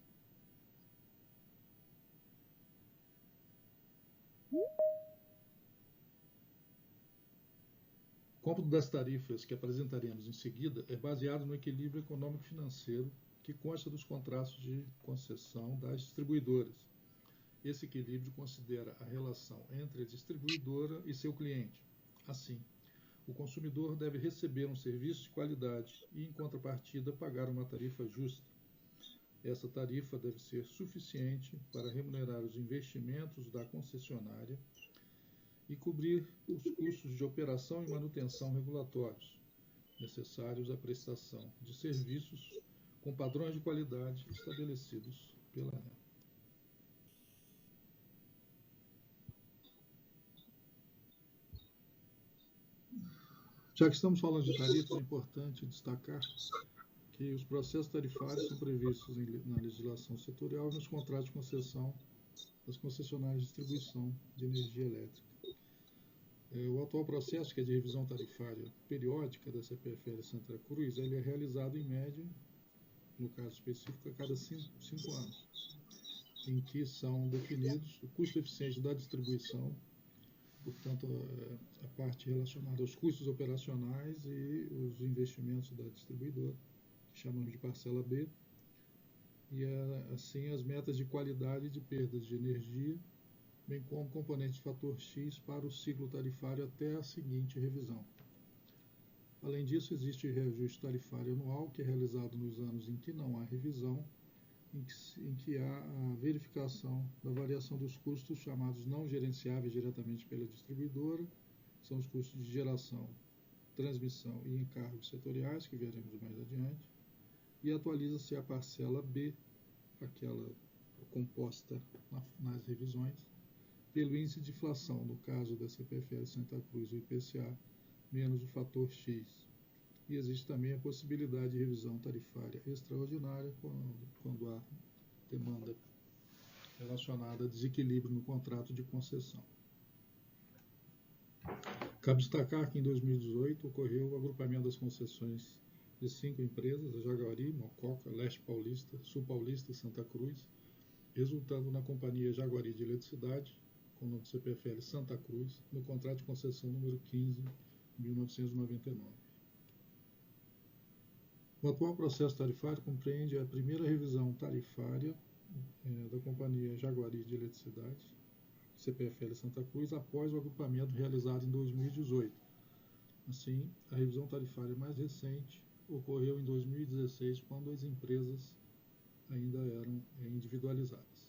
O cômputo das tarifas que apresentaremos em seguida é baseado no equilíbrio econômico-financeiro que consta dos contratos de concessão das distribuidoras. Esse equilíbrio considera a relação entre a distribuidora e seu cliente. Assim, o consumidor deve receber um serviço de qualidade e, em contrapartida, pagar uma tarifa justa. Essa tarifa deve ser suficiente para remunerar os investimentos da concessionária e cobrir os custos de operação e manutenção regulatórios necessários à prestação de serviços com padrões de qualidade estabelecidos pela ANEEL. Já que estamos falando de tarifas, é importante destacar que os processos tarifários são previstos na legislação setorial e nos contratos de concessão das concessionárias de distribuição de energia elétrica. O atual processo, que é de revisão tarifária periódica da CPFL Santa Cruz, ele é realizado em média, no caso específico, a cada 5 anos, em que são definidos o custo eficiente da distribuição, portanto, a parte relacionada aos custos operacionais e os investimentos da distribuidora, que chamamos de parcela B, e assim as metas de qualidade e de perdas de energia, bem como componentes de fator X para o ciclo tarifário até a seguinte revisão. Além disso, existe reajuste tarifário anual, que é realizado nos anos em que não há revisão, em que há a verificação da variação dos custos chamados não gerenciáveis diretamente pela distribuidora, que são os custos de geração, transmissão e encargos setoriais, que veremos mais adiante, e atualiza-se a parcela B, aquela composta nas revisões, pelo índice de inflação, no caso da CPFL Santa Cruz, o IPCA, menos o fator X. E existe também a possibilidade de revisão tarifária extraordinária quando há demanda relacionada a desequilíbrio no contrato de concessão. Cabe destacar que em 2018 ocorreu o agrupamento das concessões de 5 empresas, a Jaguari, Mococa, Leste Paulista, Sul Paulista e Santa Cruz, resultando na Companhia Jaguari de Eletricidade, com o nome de CPFL Santa Cruz, no contrato de concessão número 15, 1999. O atual processo tarifário compreende a primeira revisão tarifária da Companhia Jaguari de Eletricidade, CPFL Santa Cruz, após o agrupamento realizado em 2018. Assim, a revisão tarifária mais recente ocorreu em 2016, quando as empresas ainda eram individualizadas.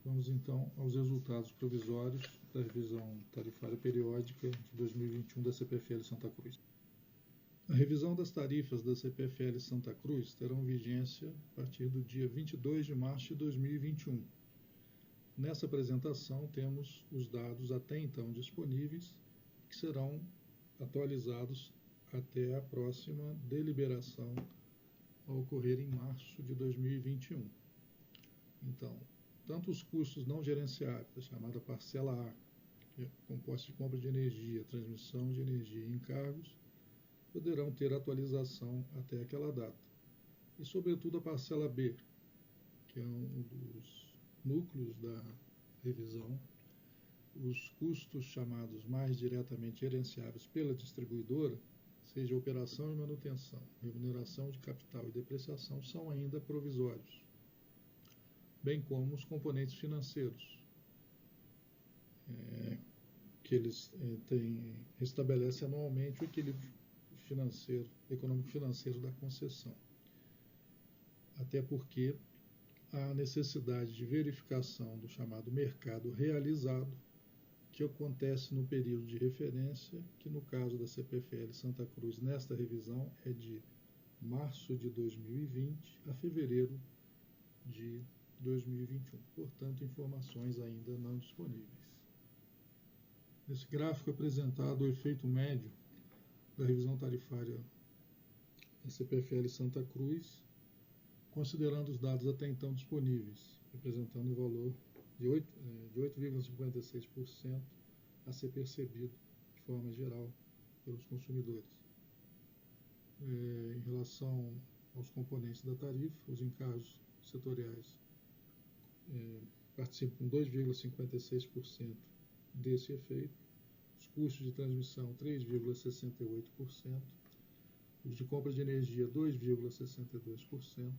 Vamos então aos resultados provisórios da revisão tarifária periódica de 2021 da CPFL Santa Cruz. A revisão das tarifas da CPFL Santa Cruz terão vigência a partir do dia 22 de março de 2021. Nessa apresentação temos os dados até então disponíveis, que serão atualizados até a próxima deliberação a ocorrer em março de 2021. Então, tanto os custos não gerenciáveis, a chamada parcela A, que é composta de compra de energia, transmissão de energia e encargos, poderão ter atualização até aquela data. E, sobretudo, a parcela B, que é um dos núcleos da revisão, os custos chamados mais diretamente gerenciáveis pela distribuidora, seja operação e manutenção, remuneração de capital e depreciação, são ainda provisórios, bem como os componentes financeiros, que eles estabelecem anualmente o equilíbrio financeiro, econômico-financeiro da concessão. Até porque há necessidade de verificação do chamado mercado realizado, que acontece no período de referência, que no caso da CPFL Santa Cruz, nesta revisão, é de março de 2020 a fevereiro de 2021. Portanto, informações ainda não disponíveis. Nesse gráfico é apresentado o efeito médio da revisão tarifária da CPFL Santa Cruz, considerando os dados até então disponíveis, representando o valor de 8,56% a ser percebido de forma geral pelos consumidores. Em relação aos componentes da tarifa, os encargos setoriais participam com 2,56% desse efeito, os custos de transmissão 3,68%, Os de compra de energia, 2,62%,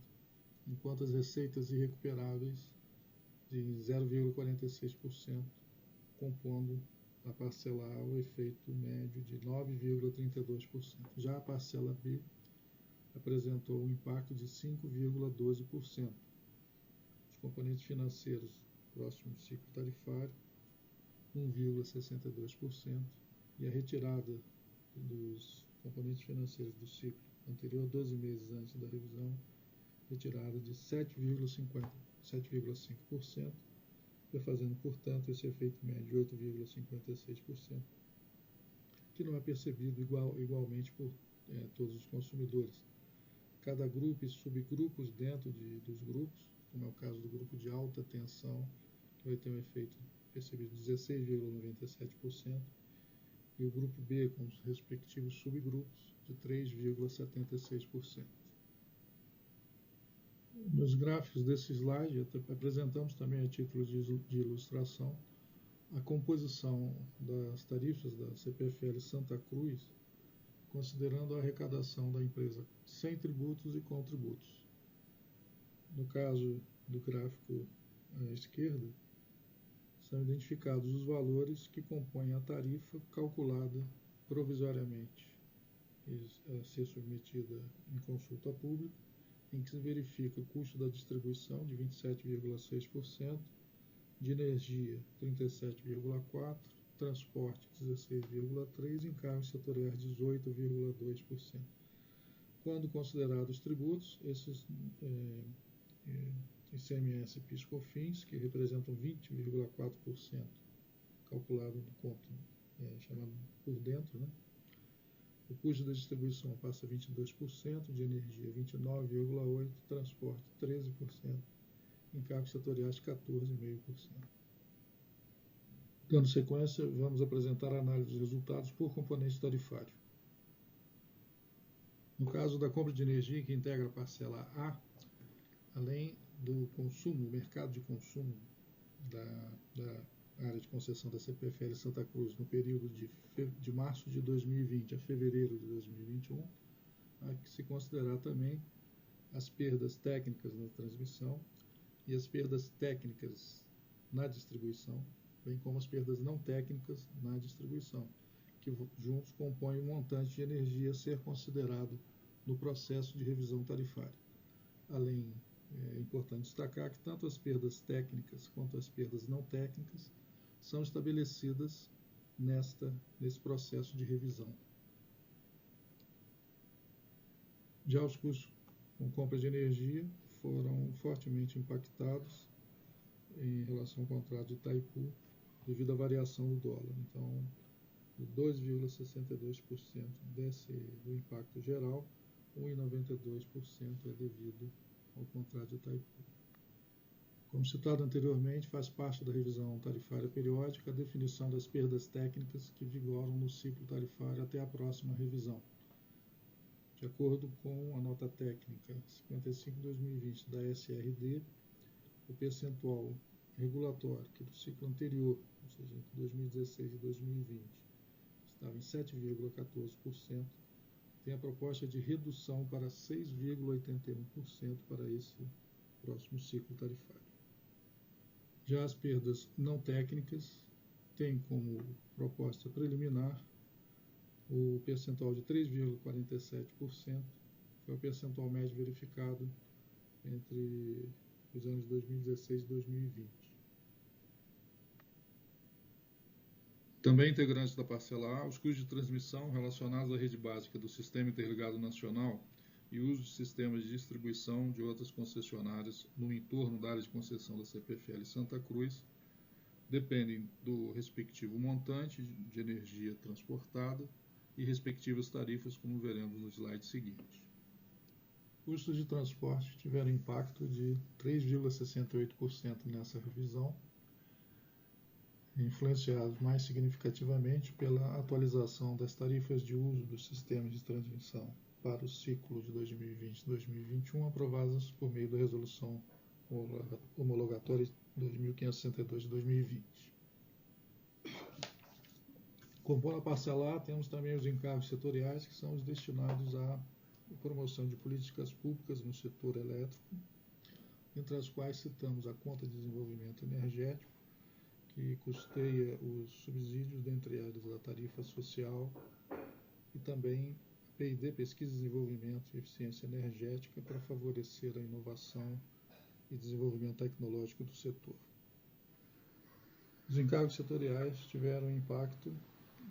enquanto as receitas irrecuperáveis de 0,46%, compondo a parcela A o efeito médio de 9,32%. Já a parcela B apresentou um impacto de 5,12%. Os componentes financeiros próximos do ciclo tarifário, 1,62%, e a retirada dos componentes financeiros do ciclo anterior, 12 meses antes da revisão, retirada de 7,5%, fazendo, portanto, esse efeito médio de 8,56%, que não é percebido igualmente por todos os consumidores. Cada grupo e subgrupos dentro dos grupos, como é o caso do grupo de alta tensão, que vai ter um efeito percebido de 16,97%, e o grupo B, com os respectivos subgrupos, de 3,76%. Nos gráficos desse slide, apresentamos também a título de ilustração a composição das tarifas da CPFL Santa Cruz, considerando a arrecadação da empresa sem tributos e com tributos. No caso do gráfico à esquerda, são identificados os valores que compõem a tarifa calculada provisoriamente a ser submetida em consulta pública, em que se verifica o custo da distribuição de 27,6%, de energia 37,4%, transporte 16,3% e encargos setoriais 18,2%. Quando considerados os tributos, esses ICMS e PIS/COFINS, que representam 20,4%, calculado no conto chamado por dentro, né? O custo da distribuição passa a 22%, de energia 29,8%, transporte 13%, encargos setoriais 14,5%. Dando sequência, vamos apresentar a análise dos resultados por componente tarifário. No caso da compra de energia, que integra a parcela A, além do consumo, o mercado de consumo da área de concessão da CPFL Santa Cruz no período de março de 2020 a fevereiro de 2021, há que se considerar também as perdas técnicas na transmissão e as perdas técnicas na distribuição, bem como as perdas não técnicas na distribuição, que juntos compõem o montante de energia a ser considerado no processo de revisão tarifária. Além, é importante destacar que tanto as perdas técnicas quanto as perdas não técnicas são estabelecidas nesse processo de revisão. Já os custos com compra de energia foram fortemente impactados em relação ao contrato de Itaipu devido à variação do dólar. Então, 2,62% do impacto geral, 1,92% é devido ao contrato de Itaipu. Como citado anteriormente, faz parte da revisão tarifária periódica a definição das perdas técnicas que vigoram no ciclo tarifário até a próxima revisão. De acordo com a nota técnica 55/2020 da SRD, o percentual regulatório que do ciclo anterior, ou seja, entre 2016 e 2020, estava em 7,14%, tem a proposta de redução para 6,81% para esse próximo ciclo tarifário. Já as perdas não técnicas têm como proposta preliminar o percentual de 3,47%, que é o percentual médio verificado entre os anos 2016 e 2020. Também integrantes da parcela A, os custos de transmissão relacionados à rede básica do Sistema Interligado Nacional e uso de sistemas de distribuição de outras concessionárias no entorno da área de concessão da CPFL Santa Cruz dependem do respectivo montante de energia transportada e respectivas tarifas, como veremos no slide seguinte. Custos de transporte tiveram impacto de 3,68% nessa revisão, influenciados mais significativamente pela atualização das tarifas de uso dos sistemas de transmissão para o ciclo de 2020-2021, aprovadas por meio da Resolução Homologatória 2562 de 2020. Compondo a parcela A, temos também os encargos setoriais, que são os destinados à e promoção de políticas públicas no setor elétrico, entre as quais citamos a Conta de Desenvolvimento Energético, que custeia os subsídios, dentre eles da tarifa social, e também a P&D, Pesquisa, Desenvolvimento e Eficiência Energética, para favorecer a inovação e desenvolvimento tecnológico do setor. Os encargos setoriais tiveram impacto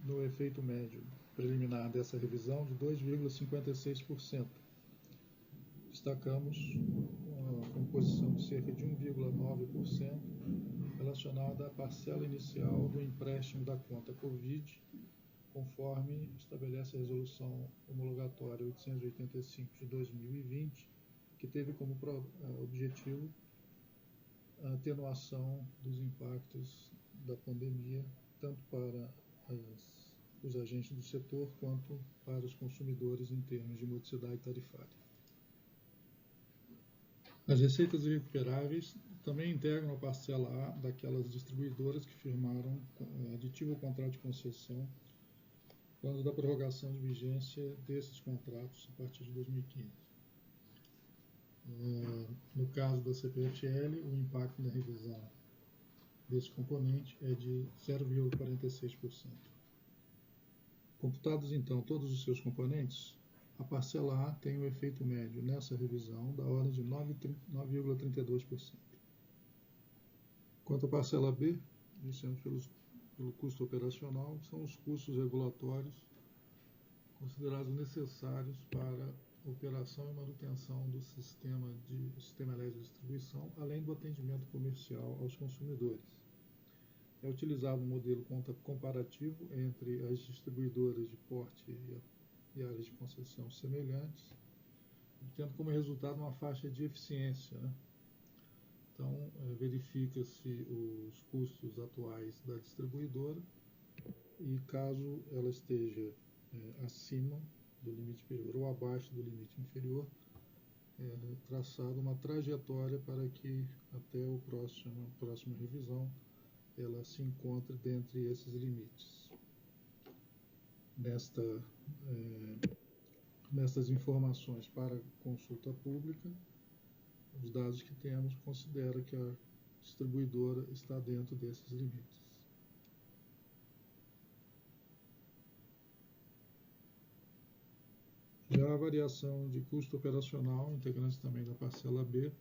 no efeito médio preliminar dessa revisão de 2,56%. Destacamos uma composição de cerca de 1,9% relacionada à parcela inicial do empréstimo da conta Covid, conforme estabelece a Resolução Homologatória 885 de 2020, que teve como objetivo a atenuação dos impactos da pandemia, tanto para os agentes do setor quanto para os consumidores em termos de modicidade tarifária. As receitas irrecuperáveis também integram a parcela A daquelas distribuidoras que firmaram aditivo ao contrato de concessão quando da prorrogação de vigência desses contratos a partir de 2015. No caso da CPFL, o impacto na revisão desse componente é de 0,46%. Computados, então, todos os seus componentes, a parcela A tem um efeito médio nessa revisão da ordem de 9,32%. Quanto à parcela B, iniciamos pelo custo operacional, são os custos regulatórios considerados necessários para a operação e manutenção do sistema elétrico de distribuição, além do atendimento comercial aos consumidores. É utilizado um modelo comparativo entre as distribuidoras de porte e áreas de concessão semelhantes, tendo como resultado uma faixa de eficiência, né? Então, verifica-se os custos atuais da distribuidora e, caso ela esteja acima do limite inferior ou abaixo do limite inferior, traçada uma trajetória para que até a próxima revisão ela se encontre dentre esses limites. Nestas informações para consulta pública, os dados que temos consideram que a distribuidora está dentro desses limites. Já a variação de custo operacional, integrante também da parcela B,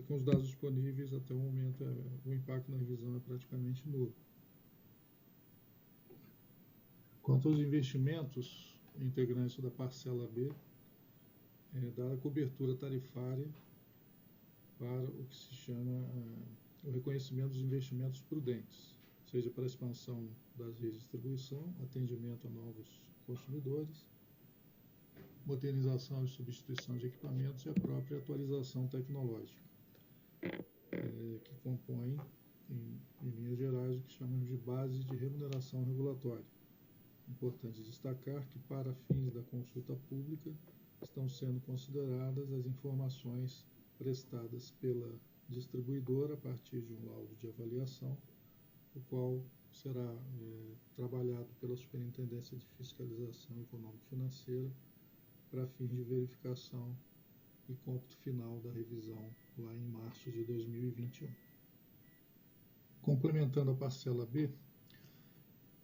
com os dados disponíveis até o momento, o impacto na revisão é praticamente nulo. Quanto aos investimentos integrantes da parcela B, dada a cobertura tarifária para o que se chama o reconhecimento dos investimentos prudentes, seja para a expansão das redes de distribuição, atendimento a novos consumidores, modernização e substituição de equipamentos e a própria atualização tecnológica, que compõe, em linhas gerais, o que chamamos de base de remuneração regulatória. Importante destacar que, para fins da consulta pública, estão sendo consideradas as informações prestadas pela distribuidora a partir de um laudo de avaliação, o qual será trabalhado pela Superintendência de Fiscalização Econômico-Financeira para fins de verificação e cômputo final da revisão lá em março de 2021. Complementando a parcela B,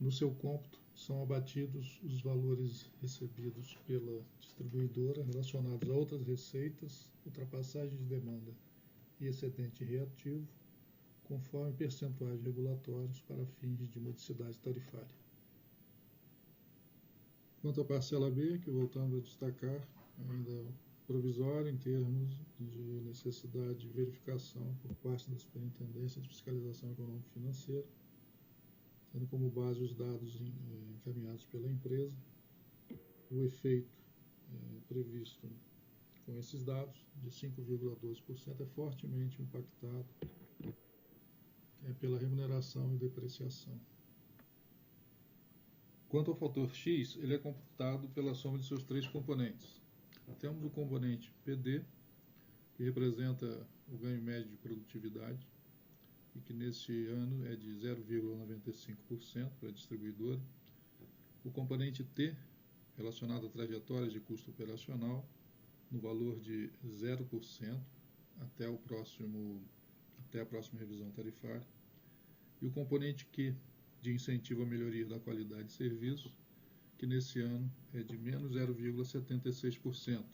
no seu cômputo são abatidos os valores recebidos pela distribuidora relacionados a outras receitas, ultrapassagem de demanda e excedente reativo, conforme percentuais regulatórios para fins de modicidade tarifária. Quanto à parcela B, que voltamos a destacar, ainda provisória em termos de necessidade de verificação por parte da Superintendência de Fiscalização Econômico-Financeira, tendo como base os dados encaminhados pela empresa, o efeito previsto com esses dados, de 5,12%, é fortemente impactado pela remuneração e depreciação. Quanto ao fator X, ele é computado pela soma de seus três componentes. Temos o componente PD, que representa o ganho médio de produtividade, e que neste ano é de 0,95% para a distribuidora. O componente T, relacionado a trajetórias de custo operacional, no valor de 0% até a próxima revisão tarifária, e o componente Q, de incentivo à melhoria da qualidade de serviço, que nesse ano é de menos 0,76%.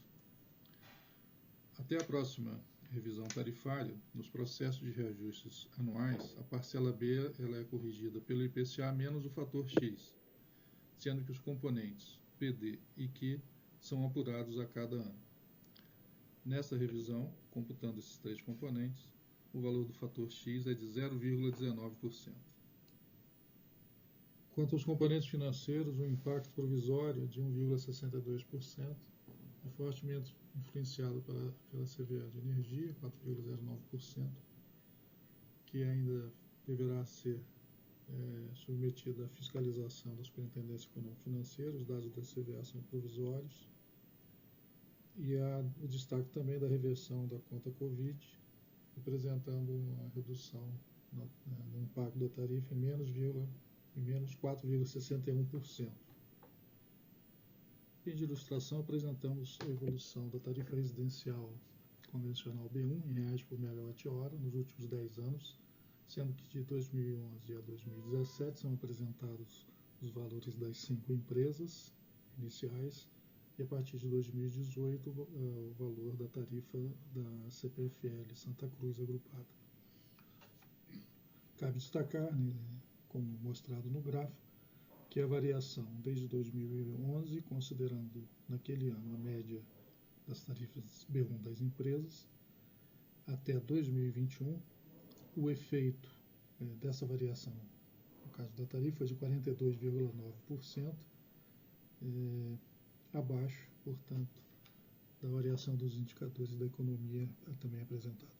Até a próxima revisão tarifária, nos processos de reajustes anuais, a parcela B ela é corrigida pelo IPCA menos o fator X, sendo que os componentes PD e Q são apurados a cada ano. Nessa revisão, computando esses três componentes, o valor do fator X é de 0,19%. Quanto aos componentes financeiros, o impacto provisório é de 1,62%, é fortemente influenciado pela CVA de energia, 4,09%, que ainda deverá ser submetida à fiscalização da Superintendência Econômico-Financeira. Os dados da CVA são provisórios. E há o destaque também da reversão da conta Covid, representando uma redução no impacto da tarifa em menos 4,61%. Em de ilustração, apresentamos a evolução da tarifa residencial convencional B1 em reais por megawatt-hora nos últimos 10 anos, sendo que de 2011 a 2017 são apresentados os valores das 5 empresas iniciais, e a partir de 2018 o valor da tarifa da CPFL Santa Cruz agrupada. Cabe destacar, como mostrado no gráfico, que a variação desde 2011, considerando naquele ano a média das tarifas B1 das empresas, até 2021, o efeito dessa variação, no caso da tarifa, de 42,9%, abaixo, portanto, da variação dos indicadores da economia também apresentada.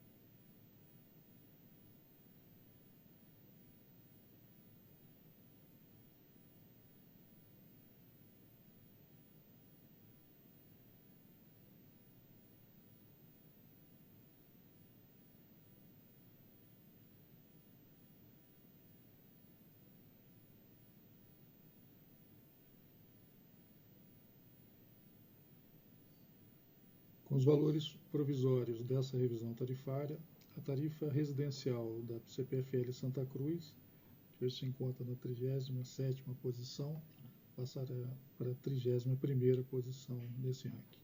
Com os valores provisórios dessa revisão tarifária, a tarifa residencial da CPFL Santa Cruz, que hoje se encontra na 37ª posição, passará para a 31ª posição nesse ranking.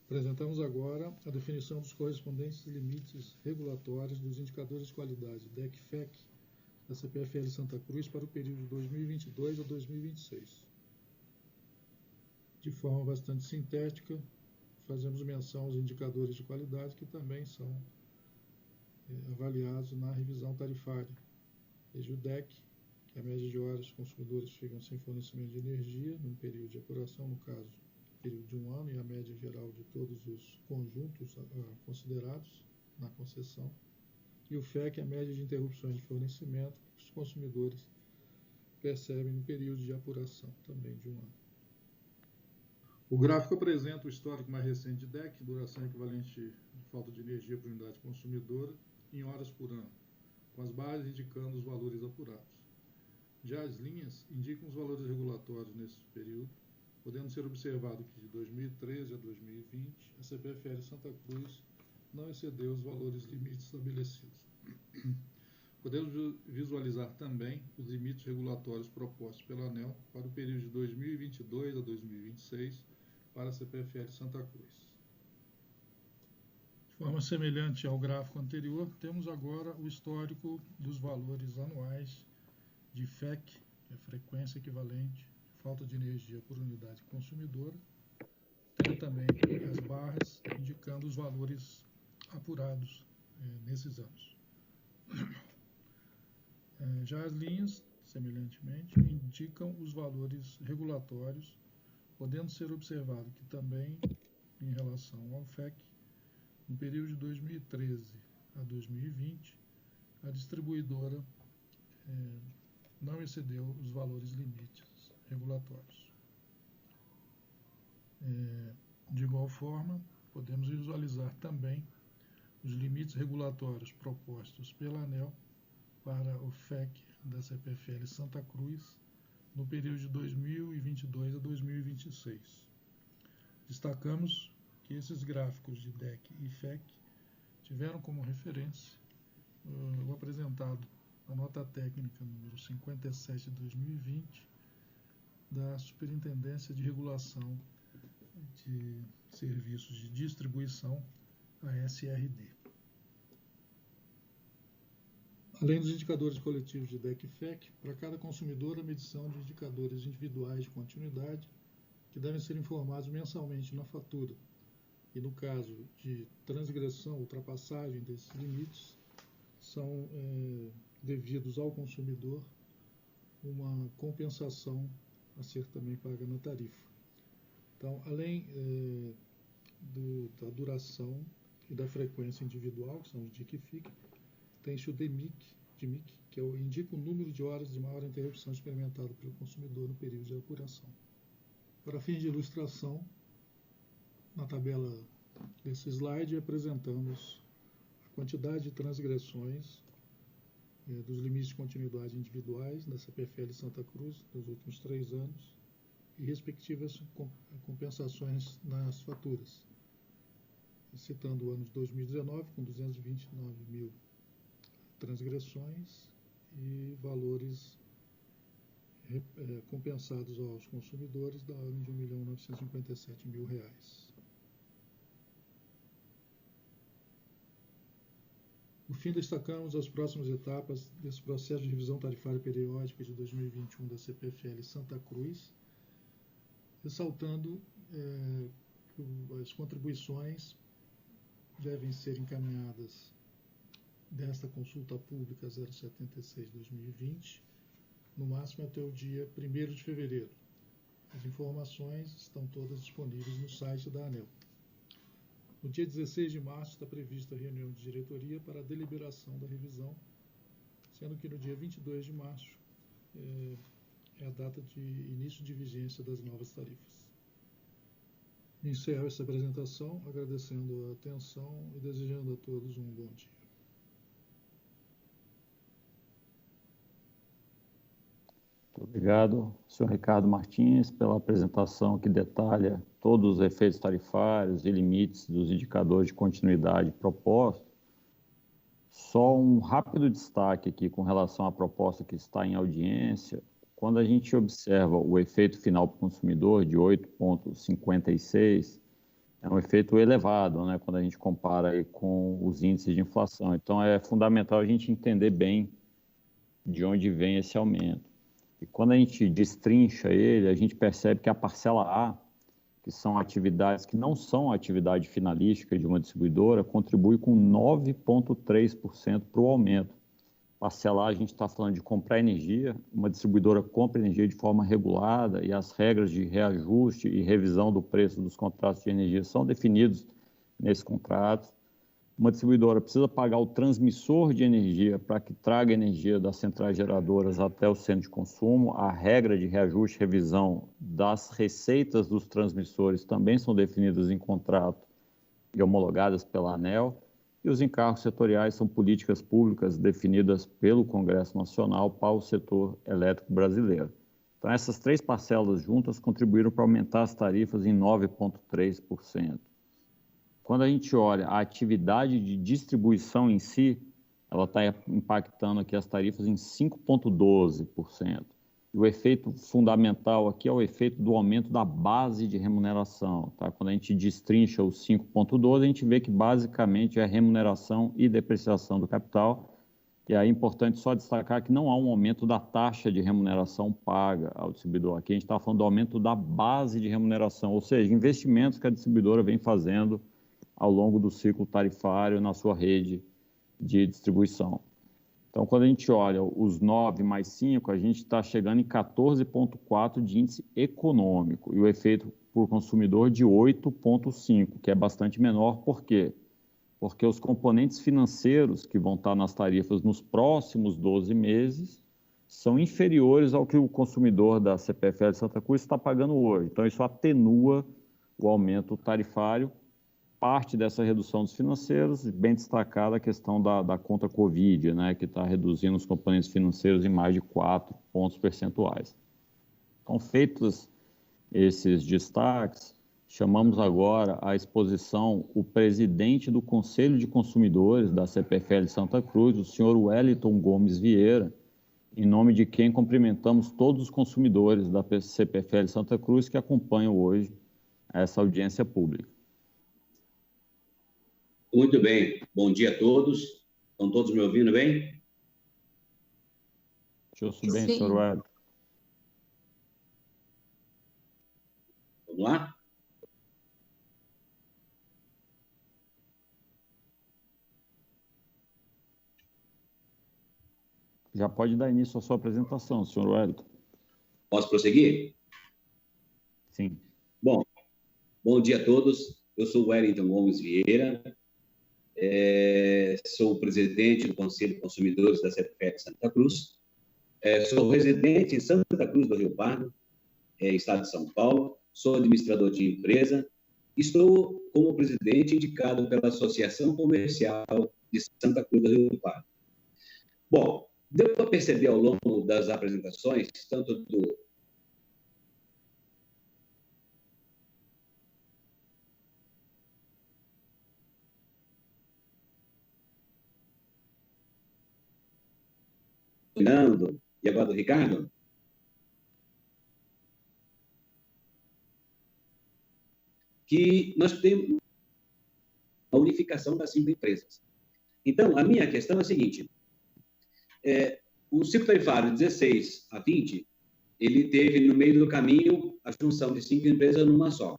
Apresentamos agora a definição dos correspondentes limites regulatórios dos indicadores de qualidade DEC/FEC da CPFL Santa Cruz para o período de 2022 a 2026. De forma bastante sintética, fazemos menção aos indicadores de qualidade que também são avaliados na revisão tarifária. Desde o DEC, que é a média de horas que os consumidores ficam sem fornecimento de energia num período de apuração, no caso, período de 1 ano, e a média geral de todos os conjuntos considerados na concessão. E o FEC, a média de interrupções de fornecimento que os consumidores percebem no período de apuração, também de 1 ano. O gráfico apresenta o histórico mais recente de DEC, duração equivalente de falta de energia por unidade consumidora, em horas por ano, com as barras indicando os valores apurados. Já as linhas indicam os valores regulatórios nesse período, podendo ser observado que de 2013 a 2020, a CPFL Santa Cruz não excedeu os valores limites estabelecidos. Podemos visualizar também os limites regulatórios propostos pela ANEEL para o período de 2022 a 2026 para a CPFL Santa Cruz. De forma semelhante ao gráfico anterior, temos agora o histórico dos valores anuais de FEC, que é frequência equivalente de falta de energia por unidade consumidora, tendo também as barras indicando os valores apurados nesses anos. Já as linhas, semelhantemente, indicam os valores regulatórios, podendo ser observado que também, em relação ao FEC, no período de 2013 a 2020, a distribuidora não excedeu os valores limites regulatórios. De igual forma, podemos visualizar também os limites regulatórios propostos pela ANEEL para o FEC da CPFL Santa Cruz no período de 2022 a 2026. Destacamos que esses gráficos de DEC e FEC tiveram como referência o apresentado na nota técnica número 57 de 2020 da Superintendência de Regulação de Serviços de Distribuição, a SRD. Além dos indicadores coletivos de DEC e FEC, para cada consumidor, a medição de indicadores individuais de continuidade que devem ser informados mensalmente na fatura e, no caso de transgressão, ultrapassagem desses limites, são devidos ao consumidor uma compensação a ser também paga na tarifa. Então, além da duração e da frequência individual, que são os DIC e FIC, tem-se o DMIC, que indica o número de horas de maior interrupção experimentado pelo consumidor no período de apuração. Para fins de ilustração, na tabela desse slide apresentamos a quantidade de transgressões dos limites de continuidade individuais da CPFL Santa Cruz nos últimos 3 anos e respectivas compensações nas faturas, citando o ano de 2019 com 229 mil transgressões e valores compensados aos consumidores da ordem de R$ 1.957.000. Por fim, destacamos as próximas etapas desse processo de revisão tarifária periódica de 2021 da CPFL Santa Cruz, ressaltando que as contribuições devem ser encaminhadas desta consulta pública 076/2020, no máximo até o dia 1º de fevereiro. As informações estão todas disponíveis no site da ANEEL. No dia 16 de março está prevista a reunião de diretoria para a deliberação da revisão, sendo que no dia 22 de março é a data de início de vigência das novas tarifas. Encerro essa apresentação agradecendo a atenção e desejando a todos um bom dia. Muito obrigado, senhor Ricardo Martins, pela apresentação que detalha todos os efeitos tarifários e limites dos indicadores de continuidade propostos. Só um rápido destaque aqui com relação à proposta que está em audiência. Quando a gente observa o efeito final para o consumidor de 8,56, é um efeito elevado, né, quando a gente compara aí com os índices de inflação. Então, é fundamental a gente entender bem de onde vem esse aumento. E quando a gente destrincha ele, a gente percebe que a parcela A, que são atividades que não são atividade finalística de uma distribuidora, contribui com 9,3% para o aumento. Parcela A, a gente está falando de comprar energia, uma distribuidora compra energia de forma regulada e as regras de reajuste e revisão do preço dos contratos de energia são definidos nesse contrato. Uma distribuidora precisa pagar o transmissor de energia para que traga energia das centrais geradoras até o centro de consumo. A regra de reajuste e revisão das receitas dos transmissores também são definidas em contrato e homologadas pela ANEEL. E os encargos setoriais são políticas públicas definidas pelo Congresso Nacional para o setor elétrico brasileiro. Então, essas 3 parcelas juntas contribuíram para aumentar as tarifas em 9,3%. Quando a gente olha a atividade de distribuição em si, ela está impactando aqui as tarifas em 5,12%. E o efeito fundamental aqui é o efeito do aumento da base de remuneração. Tá? Quando a gente destrincha os 5,12%, a gente vê que basicamente é remuneração e depreciação do capital. E aí é importante só destacar que não há um aumento da taxa de remuneração paga ao distribuidor. Aqui a gente está falando do aumento da base de remuneração, ou seja, investimentos que a distribuidora vem fazendo ao longo do ciclo tarifário na sua rede de distribuição. Então, quando a gente olha os 9 mais 5, a gente está chegando em 14,4 de índice econômico e o efeito por consumidor de 8,5, que é bastante menor. Por quê? Porque os componentes financeiros que vão estar nas tarifas nos próximos 12 meses são inferiores ao que o consumidor da CPFL Santa Cruz está pagando hoje. Então, isso atenua o aumento tarifário. Parte dessa redução dos financeiros, bem destacada a questão da conta Covid, né, que está reduzindo os componentes financeiros em mais de 4 pontos percentuais. Então, feitos esses destaques, chamamos agora à exposição o presidente do Conselho de Consumidores da CPFL Santa Cruz, o senhor Wellington Gomes Vieira, em nome de quem cumprimentamos todos os consumidores da CPFL Santa Cruz que acompanham hoje essa audiência pública. Muito bem, bom dia a todos. Estão todos me ouvindo bem? Te ouço bem, senhor Wellington. Vamos lá? Já pode dar início à sua apresentação, senhor Wellington. Posso prosseguir? Sim. Bom dia a todos. Eu sou o Wellington Gomes Vieira, sou o presidente do Conselho de Consumidores da CPFL Santa Cruz, sou residente em Santa Cruz do Rio Pardo, estado de São Paulo, sou administrador de empresa, estou como presidente indicado pela Associação Comercial de Santa Cruz do Rio Pardo. Bom, deu para perceber ao longo das apresentações, tanto do Fernando e agora do Ricardo, que nós temos a unificação das 5 empresas. Então, a minha questão é a seguinte, o ciclo tarifário 16 a 20, ele teve no meio do caminho a junção de 5 empresas numa só.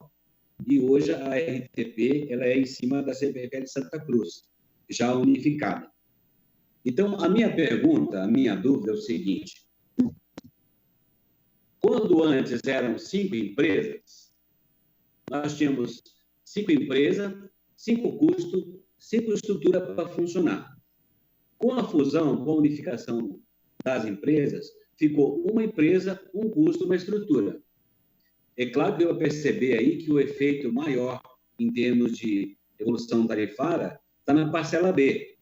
E hoje a RTP ela é em cima da CPFL Santa Cruz, já unificada. Então, a minha pergunta, a minha dúvida é o seguinte, quando antes eram 5 empresas, nós tínhamos 5 empresas, 5 custos, 5 estruturas para funcionar. Com a fusão, com a unificação das empresas, ficou uma empresa, um custo, uma estrutura. É claro que deu a perceber aí que o efeito maior em termos de evolução tarifária está na parcela B,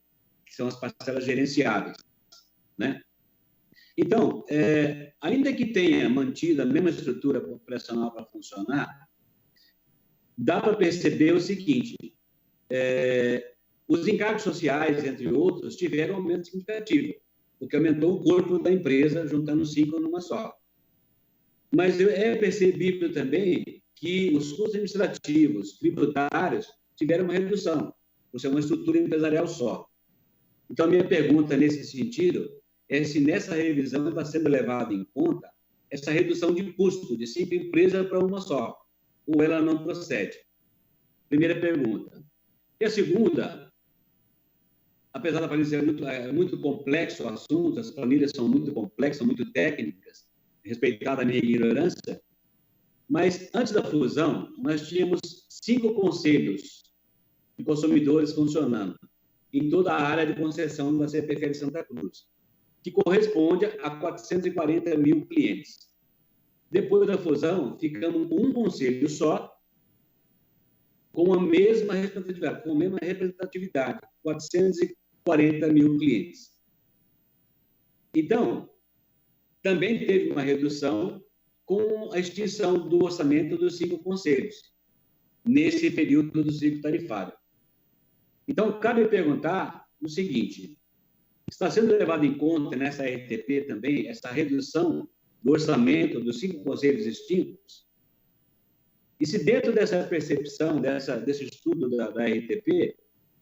que são as parcelas gerenciáveis, né? Então, ainda que tenha mantido a mesma estrutura operacional para funcionar, dá para perceber o seguinte, os encargos sociais, entre outros, tiveram um aumento significativo, porque aumentou o corpo da empresa, juntando 5 numa só. Mas é percebível também que os custos administrativos, tributários, tiveram uma redução, por ser uma estrutura empresarial só. Então, a minha pergunta nesse sentido é se nessa revisão está sendo levada em conta essa redução de custo de 5 empresas para uma só, ou ela não procede? Primeira pergunta. E a segunda, apesar da planilha ser muito complexo o assunto, as planilhas são muito complexas, são muito técnicas, respeitada a minha ignorância, mas antes da fusão, nós tínhamos 5 conselhos de consumidores funcionando em toda a área de concessão da CPFL Santa Cruz, que corresponde a 440 mil clientes. Depois da fusão, ficamos com um conselho só, com a mesma representatividade, 440 mil clientes. Então, também teve uma redução com a extinção do orçamento dos 5 conselhos, nesse período do ciclo tarifário. Então, cabe perguntar o seguinte, está sendo levado em conta nessa RTP também essa redução do orçamento dos 5 conselhos extintos? E se dentro dessa percepção, desse estudo da RTP,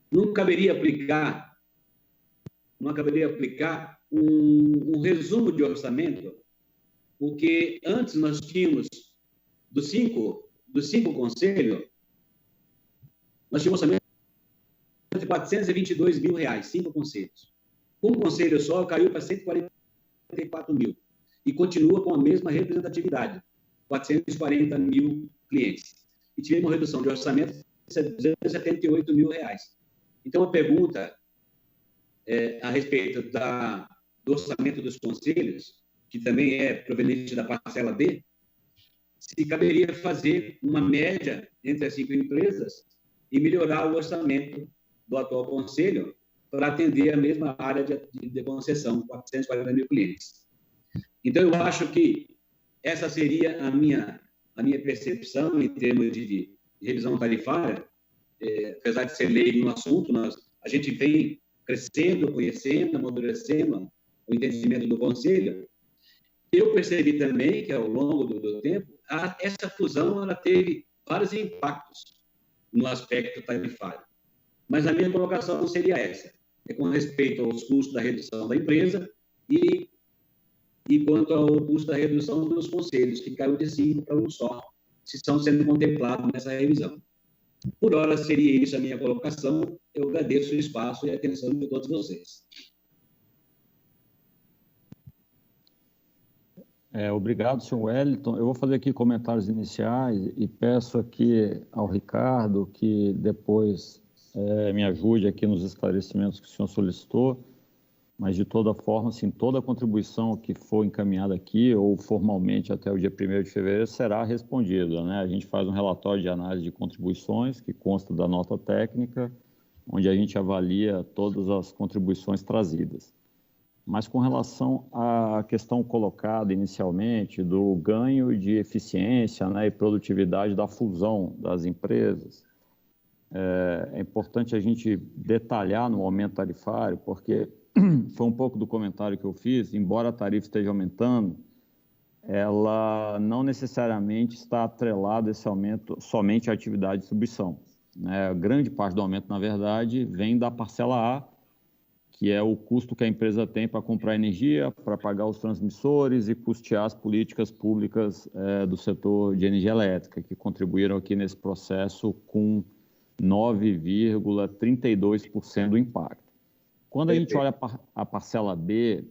não caberia aplicar um resumo de orçamento? Porque antes nós tínhamos, dos cinco conselhos, nós tínhamos orçamento de 422 mil reais, 5 conselhos. Um conselho só caiu para 144 mil e continua com a mesma representatividade, 440 mil clientes. E tivemos uma redução de orçamento de 278 mil reais. Então, a pergunta a respeito do orçamento dos conselhos, que também é proveniente da parcela B, se caberia fazer uma média entre as 5 empresas e melhorar o orçamento do atual conselho para atender a mesma área de concessão, 440 mil clientes. Então, eu acho que essa seria a minha percepção em termos de revisão tarifária. Apesar de ser leigo no assunto, a gente vem crescendo, conhecendo, amadurecendo o entendimento do Conselho. Eu percebi também que, ao longo do tempo, essa fusão ela teve vários impactos no aspecto tarifário. Mas a minha colocação seria essa, com respeito aos custos da redução da empresa e quanto ao custo da redução dos conselhos, que caiu de 5 para 1 só, se estão sendo contemplados nessa revisão. Por hora, seria isso a minha colocação. Eu agradeço o espaço e a atenção de todos vocês. Obrigado, senhor Wellington. Eu vou fazer aqui comentários iniciais e peço aqui ao Ricardo que depois me ajude aqui nos esclarecimentos que o senhor solicitou, mas de toda forma, assim, toda a contribuição que for encaminhada aqui ou formalmente até o dia 1º de fevereiro será respondida, né? A gente faz um relatório de análise de contribuições que consta da nota técnica, onde a gente avalia todas as contribuições trazidas. Mas com relação à questão colocada inicialmente do ganho de eficiência, né, e produtividade da fusão das empresas, é importante a gente detalhar no aumento tarifário, porque foi um pouco do comentário que eu fiz, embora a tarifa esteja aumentando, ela não necessariamente está atrelada esse aumento somente à atividade de distribuição, né? A grande parte do aumento, na verdade, vem da parcela A, que é o custo que a empresa tem para comprar energia, para pagar os transmissores e custear as políticas públicas do setor de energia elétrica, que contribuíram aqui nesse processo com 9,32% do impacto. Quando a gente olha a parcela B,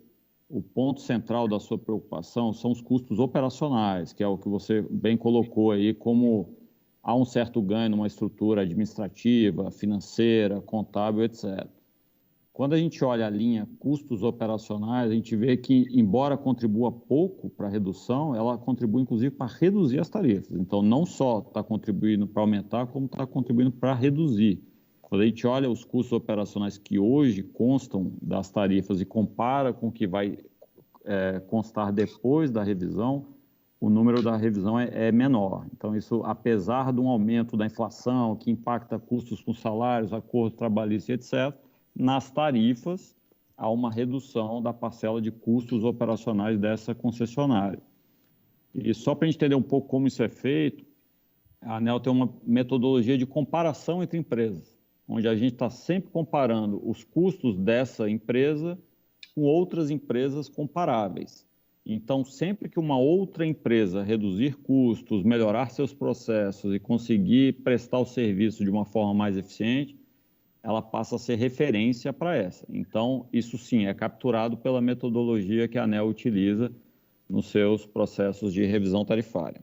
o ponto central da sua preocupação são os custos operacionais, que é o que você bem colocou aí, como há um certo ganho numa estrutura administrativa, financeira, contábil, etc. Quando a gente olha a linha custos operacionais, a gente vê que, embora contribua pouco para a redução, ela contribui, inclusive, para reduzir as tarifas. Então, não só está contribuindo para aumentar, como está contribuindo para reduzir. Quando a gente olha os custos operacionais que hoje constam das tarifas e compara com o que vai constar depois da revisão, o número da revisão é menor. Então, isso, apesar de um aumento da inflação, que impacta custos com salários, acordos trabalhistas, etc., nas tarifas há uma redução da parcela de custos operacionais dessa concessionária. E só para a gente entender um pouco como isso é feito, a ANEEL tem uma metodologia de comparação entre empresas, onde a gente está sempre comparando os custos dessa empresa com outras empresas comparáveis. Então, sempre que uma outra empresa reduzir custos, melhorar seus processos e conseguir prestar o serviço de uma forma mais eficiente, ela passa a ser referência para essa. Então, isso sim é capturado pela metodologia que a ANEEL utiliza nos seus processos de revisão tarifária.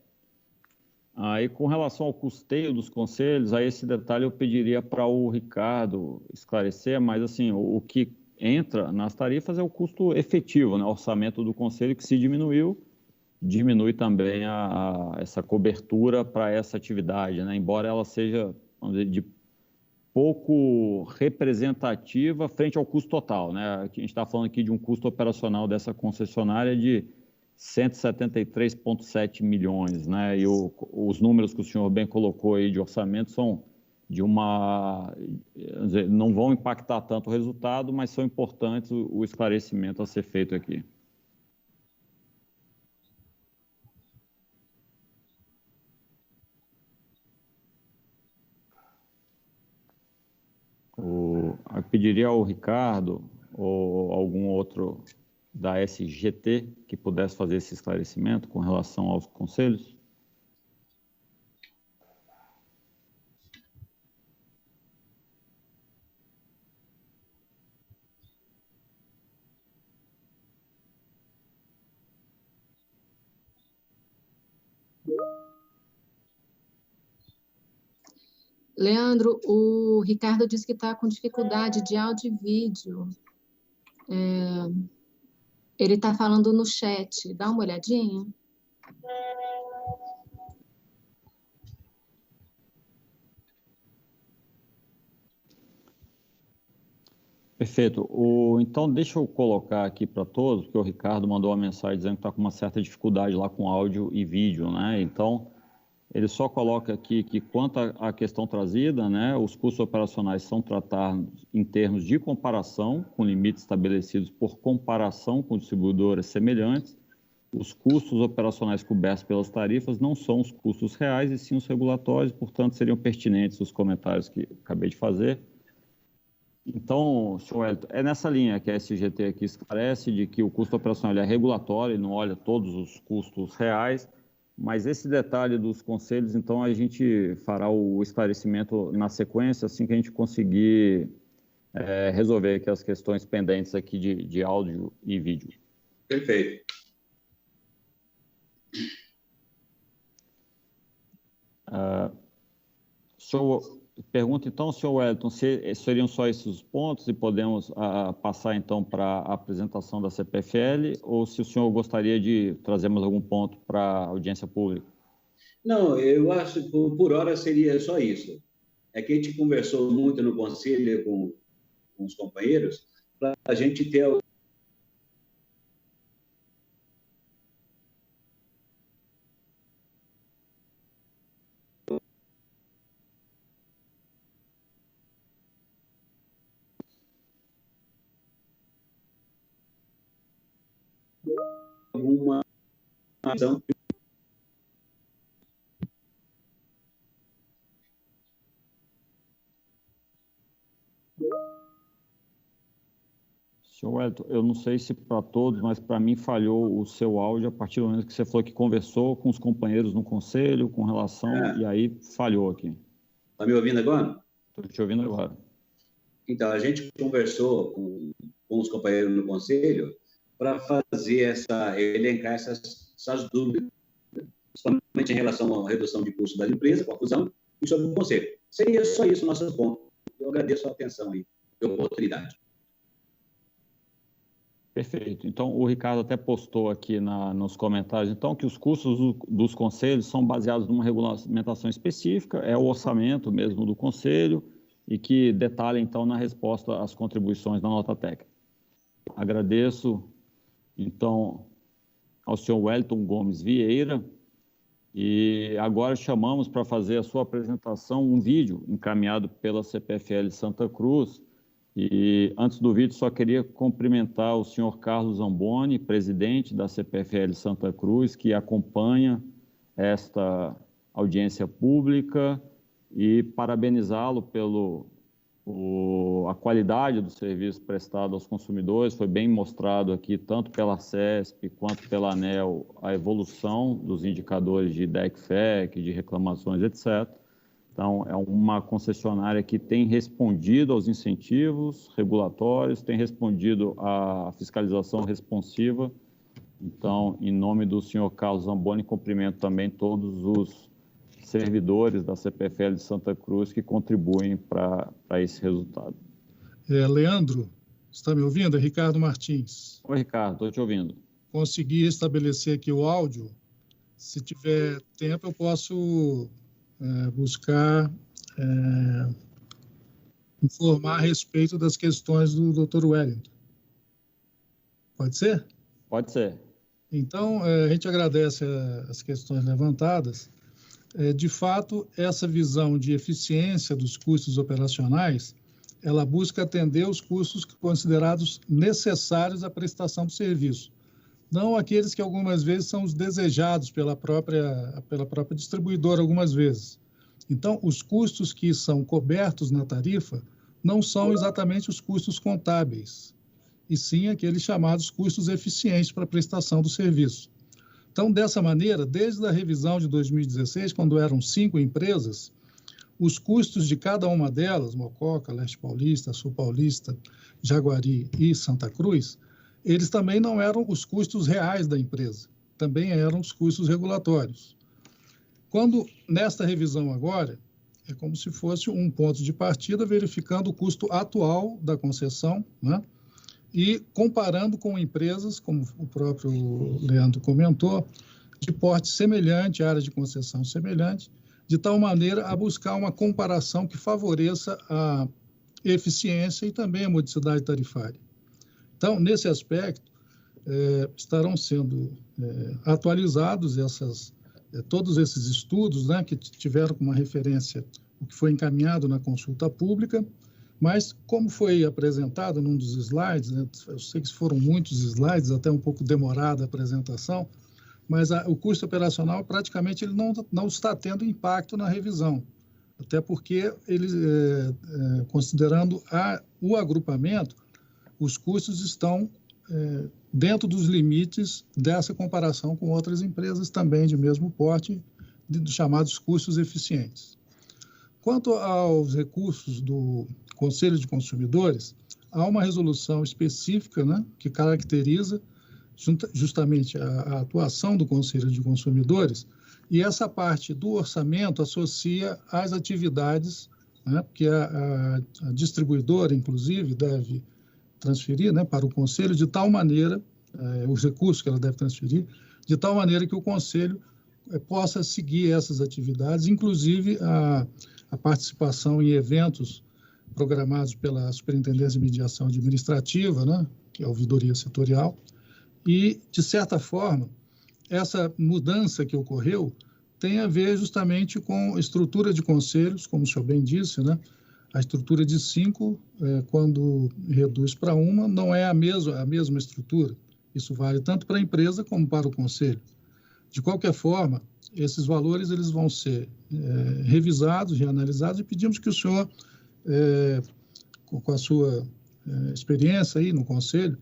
Aí, com relação ao custeio dos conselhos, aí esse detalhe eu pediria para o Ricardo esclarecer, mas assim, o que entra nas tarifas é o custo efetivo, né? O orçamento do conselho que se diminuiu, diminui também essa cobertura para essa atividade, né? Embora ela seja, vamos dizer, de pouco representativa frente ao custo total, né? A gente está falando aqui de um custo operacional dessa concessionária de 173,7 milhões, né? E os números que o senhor bem colocou aí de orçamento são de não vão impactar tanto o resultado, mas são importantes o esclarecimento a ser feito aqui. Eu pediria ao Ricardo ou algum outro da SGT que pudesse fazer esse esclarecimento com relação aos conselhos. Leandro, o Ricardo disse que está com dificuldade de áudio e vídeo. Ele está falando no chat. Dá uma olhadinha. Perfeito. Então, deixa eu colocar aqui para todos, porque o Ricardo mandou uma mensagem dizendo que está com uma certa dificuldade lá com áudio e vídeo, né? Então, ele só coloca aqui que, quanto à questão trazida, né, os custos operacionais são tratados em termos de comparação, com limites estabelecidos por comparação com distribuidoras semelhantes. Os custos operacionais cobertos pelas tarifas não são os custos reais, e sim os regulatórios, portanto, seriam pertinentes os comentários que acabei de fazer. Então, senhor Wellington, é nessa linha que a SGT aqui esclarece de que o custo operacional é regulatório, ele não olha todos os custos reais, mas esse detalhe dos conselhos, então, a gente fará o esclarecimento na sequência, assim que a gente conseguir resolver aqui as questões pendentes aqui de áudio e vídeo. Perfeito. Pergunta, então, senhor Wellington, se seriam só esses os pontos e podemos passar, então, para a apresentação da CPFL, ou se o senhor gostaria de trazer mais algum ponto para a audiência pública? Não, eu acho que por hora seria só isso. É que a gente conversou muito no conselho com os companheiros para a gente ter alguma ação. Senhor Wellington, eu não sei se para todos, mas para mim falhou o seu áudio a partir do momento que você falou que conversou com os companheiros no conselho com relação, e aí falhou aqui. Está me ouvindo agora? Estou te ouvindo agora. Então, a gente conversou com os companheiros no conselho para fazer elencar essas dúvidas, principalmente em relação à redução de custos da empresa, com a fusão, e sobre o conselho. Seria só isso o nosso ponto. Eu agradeço a atenção e a oportunidade. Perfeito. Então, o Ricardo até postou aqui nos comentários, então, que os custos dos conselhos são baseados numa regulamentação específica, é o orçamento mesmo do conselho, e que detalha, então, na resposta às contribuições da nota técnica. Agradeço, então, ao senhor Wellington Gomes Vieira, e agora chamamos para fazer a sua apresentação um vídeo encaminhado pela CPFL Santa Cruz. E antes do vídeo, só queria cumprimentar o senhor Carlos Zamboni, presidente da CPFL Santa Cruz, que acompanha esta audiência pública, e parabenizá-lo a qualidade do serviço prestado aos consumidores. Foi bem mostrado aqui, tanto pela CESP quanto pela ANEEL, a evolução dos indicadores de DEC/FEC, de reclamações, etc. Então, é uma concessionária que tem respondido aos incentivos regulatórios, tem respondido à fiscalização responsiva. Então, em nome do senhor Carlos Zamboni, cumprimento também todos os servidores da CPFL de Santa Cruz que contribuem para esse resultado. Leandro, está me ouvindo? É Ricardo Martins. Oi, Ricardo, estou te ouvindo. Consegui estabelecer aqui o áudio. Se tiver tempo, eu posso buscar informar a respeito das questões do Dr. Wellington. Pode ser? Pode ser. Então, a gente agradece as questões levantadas. De fato, essa visão de eficiência dos custos operacionais, ela busca atender os custos considerados necessários à prestação do serviço, não aqueles que algumas vezes são os desejados pela própria distribuidora algumas vezes. Então, os custos que são cobertos na tarifa não são exatamente os custos contábeis, e sim aqueles chamados custos eficientes para a prestação do serviço. Então, dessa maneira, desde a revisão de 2016, quando eram 5 empresas, os custos de cada uma delas, Mococa, Leste Paulista, Sul Paulista, Jaguari e Santa Cruz, eles também não eram os custos reais da empresa, também eram os custos regulatórios. Quando, nesta revisão agora, é como se fosse um ponto de partida, verificando o custo atual da concessão, né? E comparando com empresas, como o próprio Leandro comentou, de porte semelhante, área de concessão semelhante, de tal maneira a buscar uma comparação que favoreça eficiência e também a modicidade tarifária. Então, nesse aspecto, estarão sendo atualizados todos esses estudos, né, que tiveram como referência o que foi encaminhado na consulta pública, mas como foi apresentado num dos slides, né, eu sei que foram muitos slides, até um pouco demorada a apresentação, mas o custo operacional praticamente ele não está tendo impacto na revisão, até porque eles, considerando o agrupamento, os custos estão dentro dos limites dessa comparação com outras empresas também de mesmo porte, dos chamados custos eficientes. Quanto aos recursos do Conselho de Consumidores, há uma resolução específica, né, que caracteriza justamente a atuação do Conselho de Consumidores, e essa parte do orçamento associa às atividades, né, que a distribuidora, inclusive, deve transferir, né, para o Conselho, de tal maneira, os recursos que ela deve transferir, de tal maneira que o Conselho possa seguir essas atividades, inclusive a participação em eventos programados pela Superintendência de Mediação Administrativa, né, que é a ouvidoria setorial, e, de certa forma, essa mudança que ocorreu tem a ver justamente com a estrutura de conselhos, como o senhor bem disse, né? A estrutura de 5, quando reduz para 1, não é a mesma estrutura. Isso vale tanto para a empresa como para o conselho. De qualquer forma, esses valores eles vão ser revisados, reanalisados, e pedimos que o senhor, com a sua experiência aí no conselho,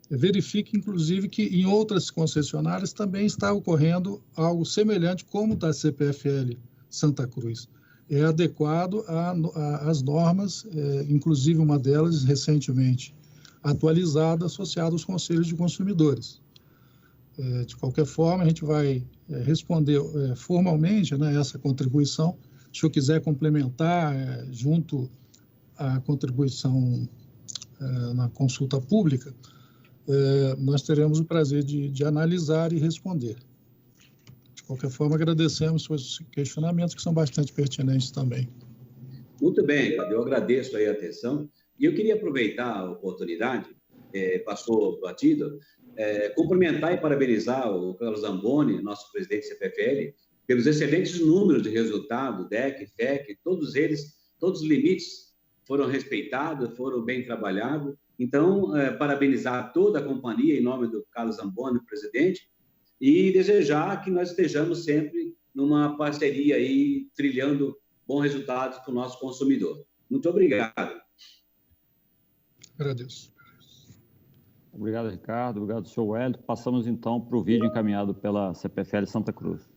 verifique, inclusive, que em outras concessionárias também está ocorrendo algo semelhante como da CPFL Santa Cruz. É adequado às normas, inclusive uma delas recentemente atualizada, associada aos conselhos de consumidores. De qualquer forma, a gente vai responder formalmente, né, essa contribuição. Se eu quiser complementar, junto à contribuição na consulta pública, nós teremos o prazer de analisar e responder. De qualquer forma, agradecemos os questionamentos, que são bastante pertinentes também. Muito bem, eu agradeço aí a atenção. E eu queria aproveitar a oportunidade, passou batido, cumprimentar e parabenizar o Carlos Zamboni, nosso presidente da CPFL, pelos excelentes números de resultado, DEC, FEC, todos eles, todos os limites foram respeitados, foram bem trabalhados. Então, parabenizar toda a companhia em nome do Carlos Zamboni, presidente, e desejar que nós estejamos sempre numa parceria aí, trilhando bons resultados para o nosso consumidor. Muito obrigado. Agradeço. Obrigado, Ricardo. Obrigado, senhor Wellington. Passamos, então, para o vídeo encaminhado pela CPFL Santa Cruz.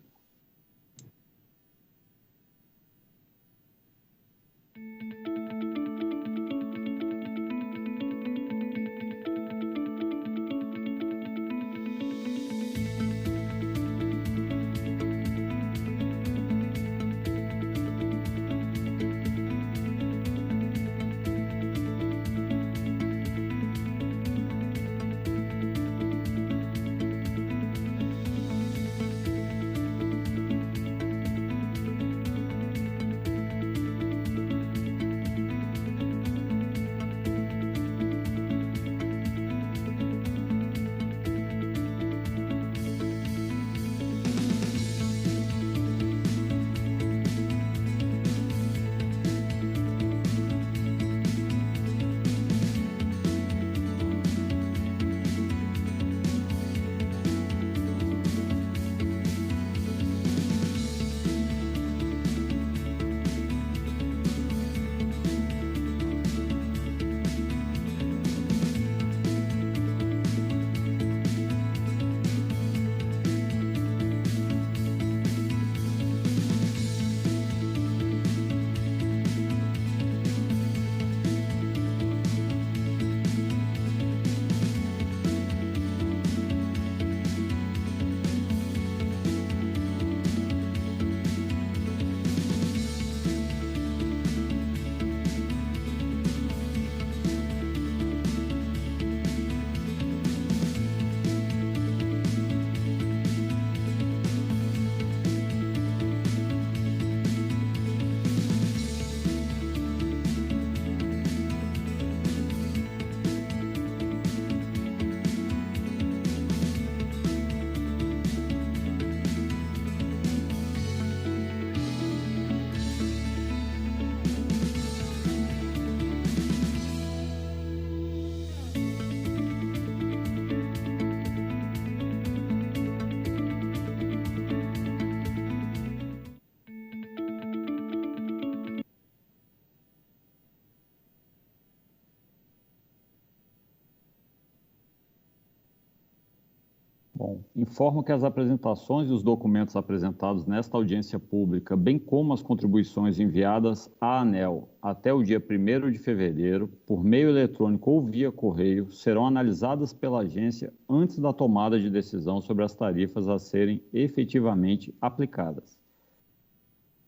Bom, informo que as apresentações e os documentos apresentados nesta audiência pública, bem como as contribuições enviadas à ANEEL até o dia 1º de fevereiro, por meio eletrônico ou via correio, serão analisadas pela agência antes da tomada de decisão sobre as tarifas a serem efetivamente aplicadas.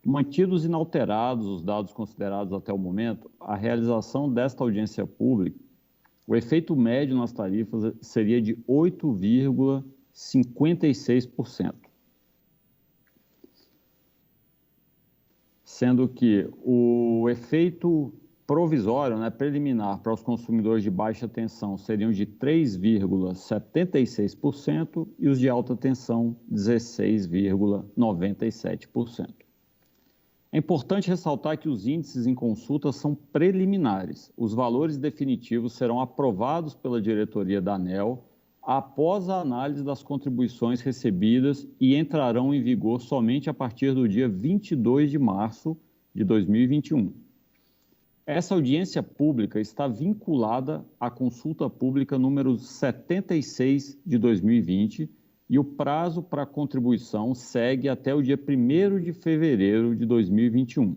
Mantidos inalterados os dados considerados até o momento, a realização desta audiência pública, o efeito médio nas tarifas seria de 8,56%. Sendo que o efeito provisório, preliminar para os consumidores de baixa tensão seriam de 3,76% e os de alta tensão 16,97%. É importante ressaltar que os índices em consulta são preliminares. Os valores definitivos serão aprovados pela diretoria da ANEEL após a análise das contribuições recebidas e entrarão em vigor somente a partir do dia 22 de março de 2021. Essa audiência pública está vinculada à consulta pública número 76 de 2020, e o prazo para contribuição segue até o dia 1º de fevereiro de 2021.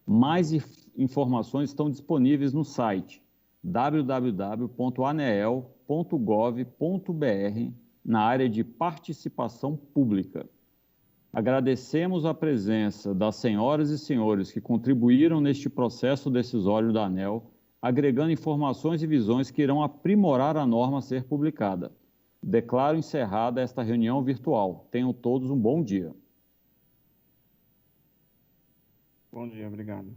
Mais informações estão disponíveis no site www.aneel.gov.br na área de participação pública. Agradecemos a presença das senhoras e senhores que contribuíram neste processo decisório da ANEEL, agregando informações e visões que irão aprimorar a norma a ser publicada. Declaro encerrada esta reunião virtual. Tenham todos um bom dia. Bom dia, obrigado.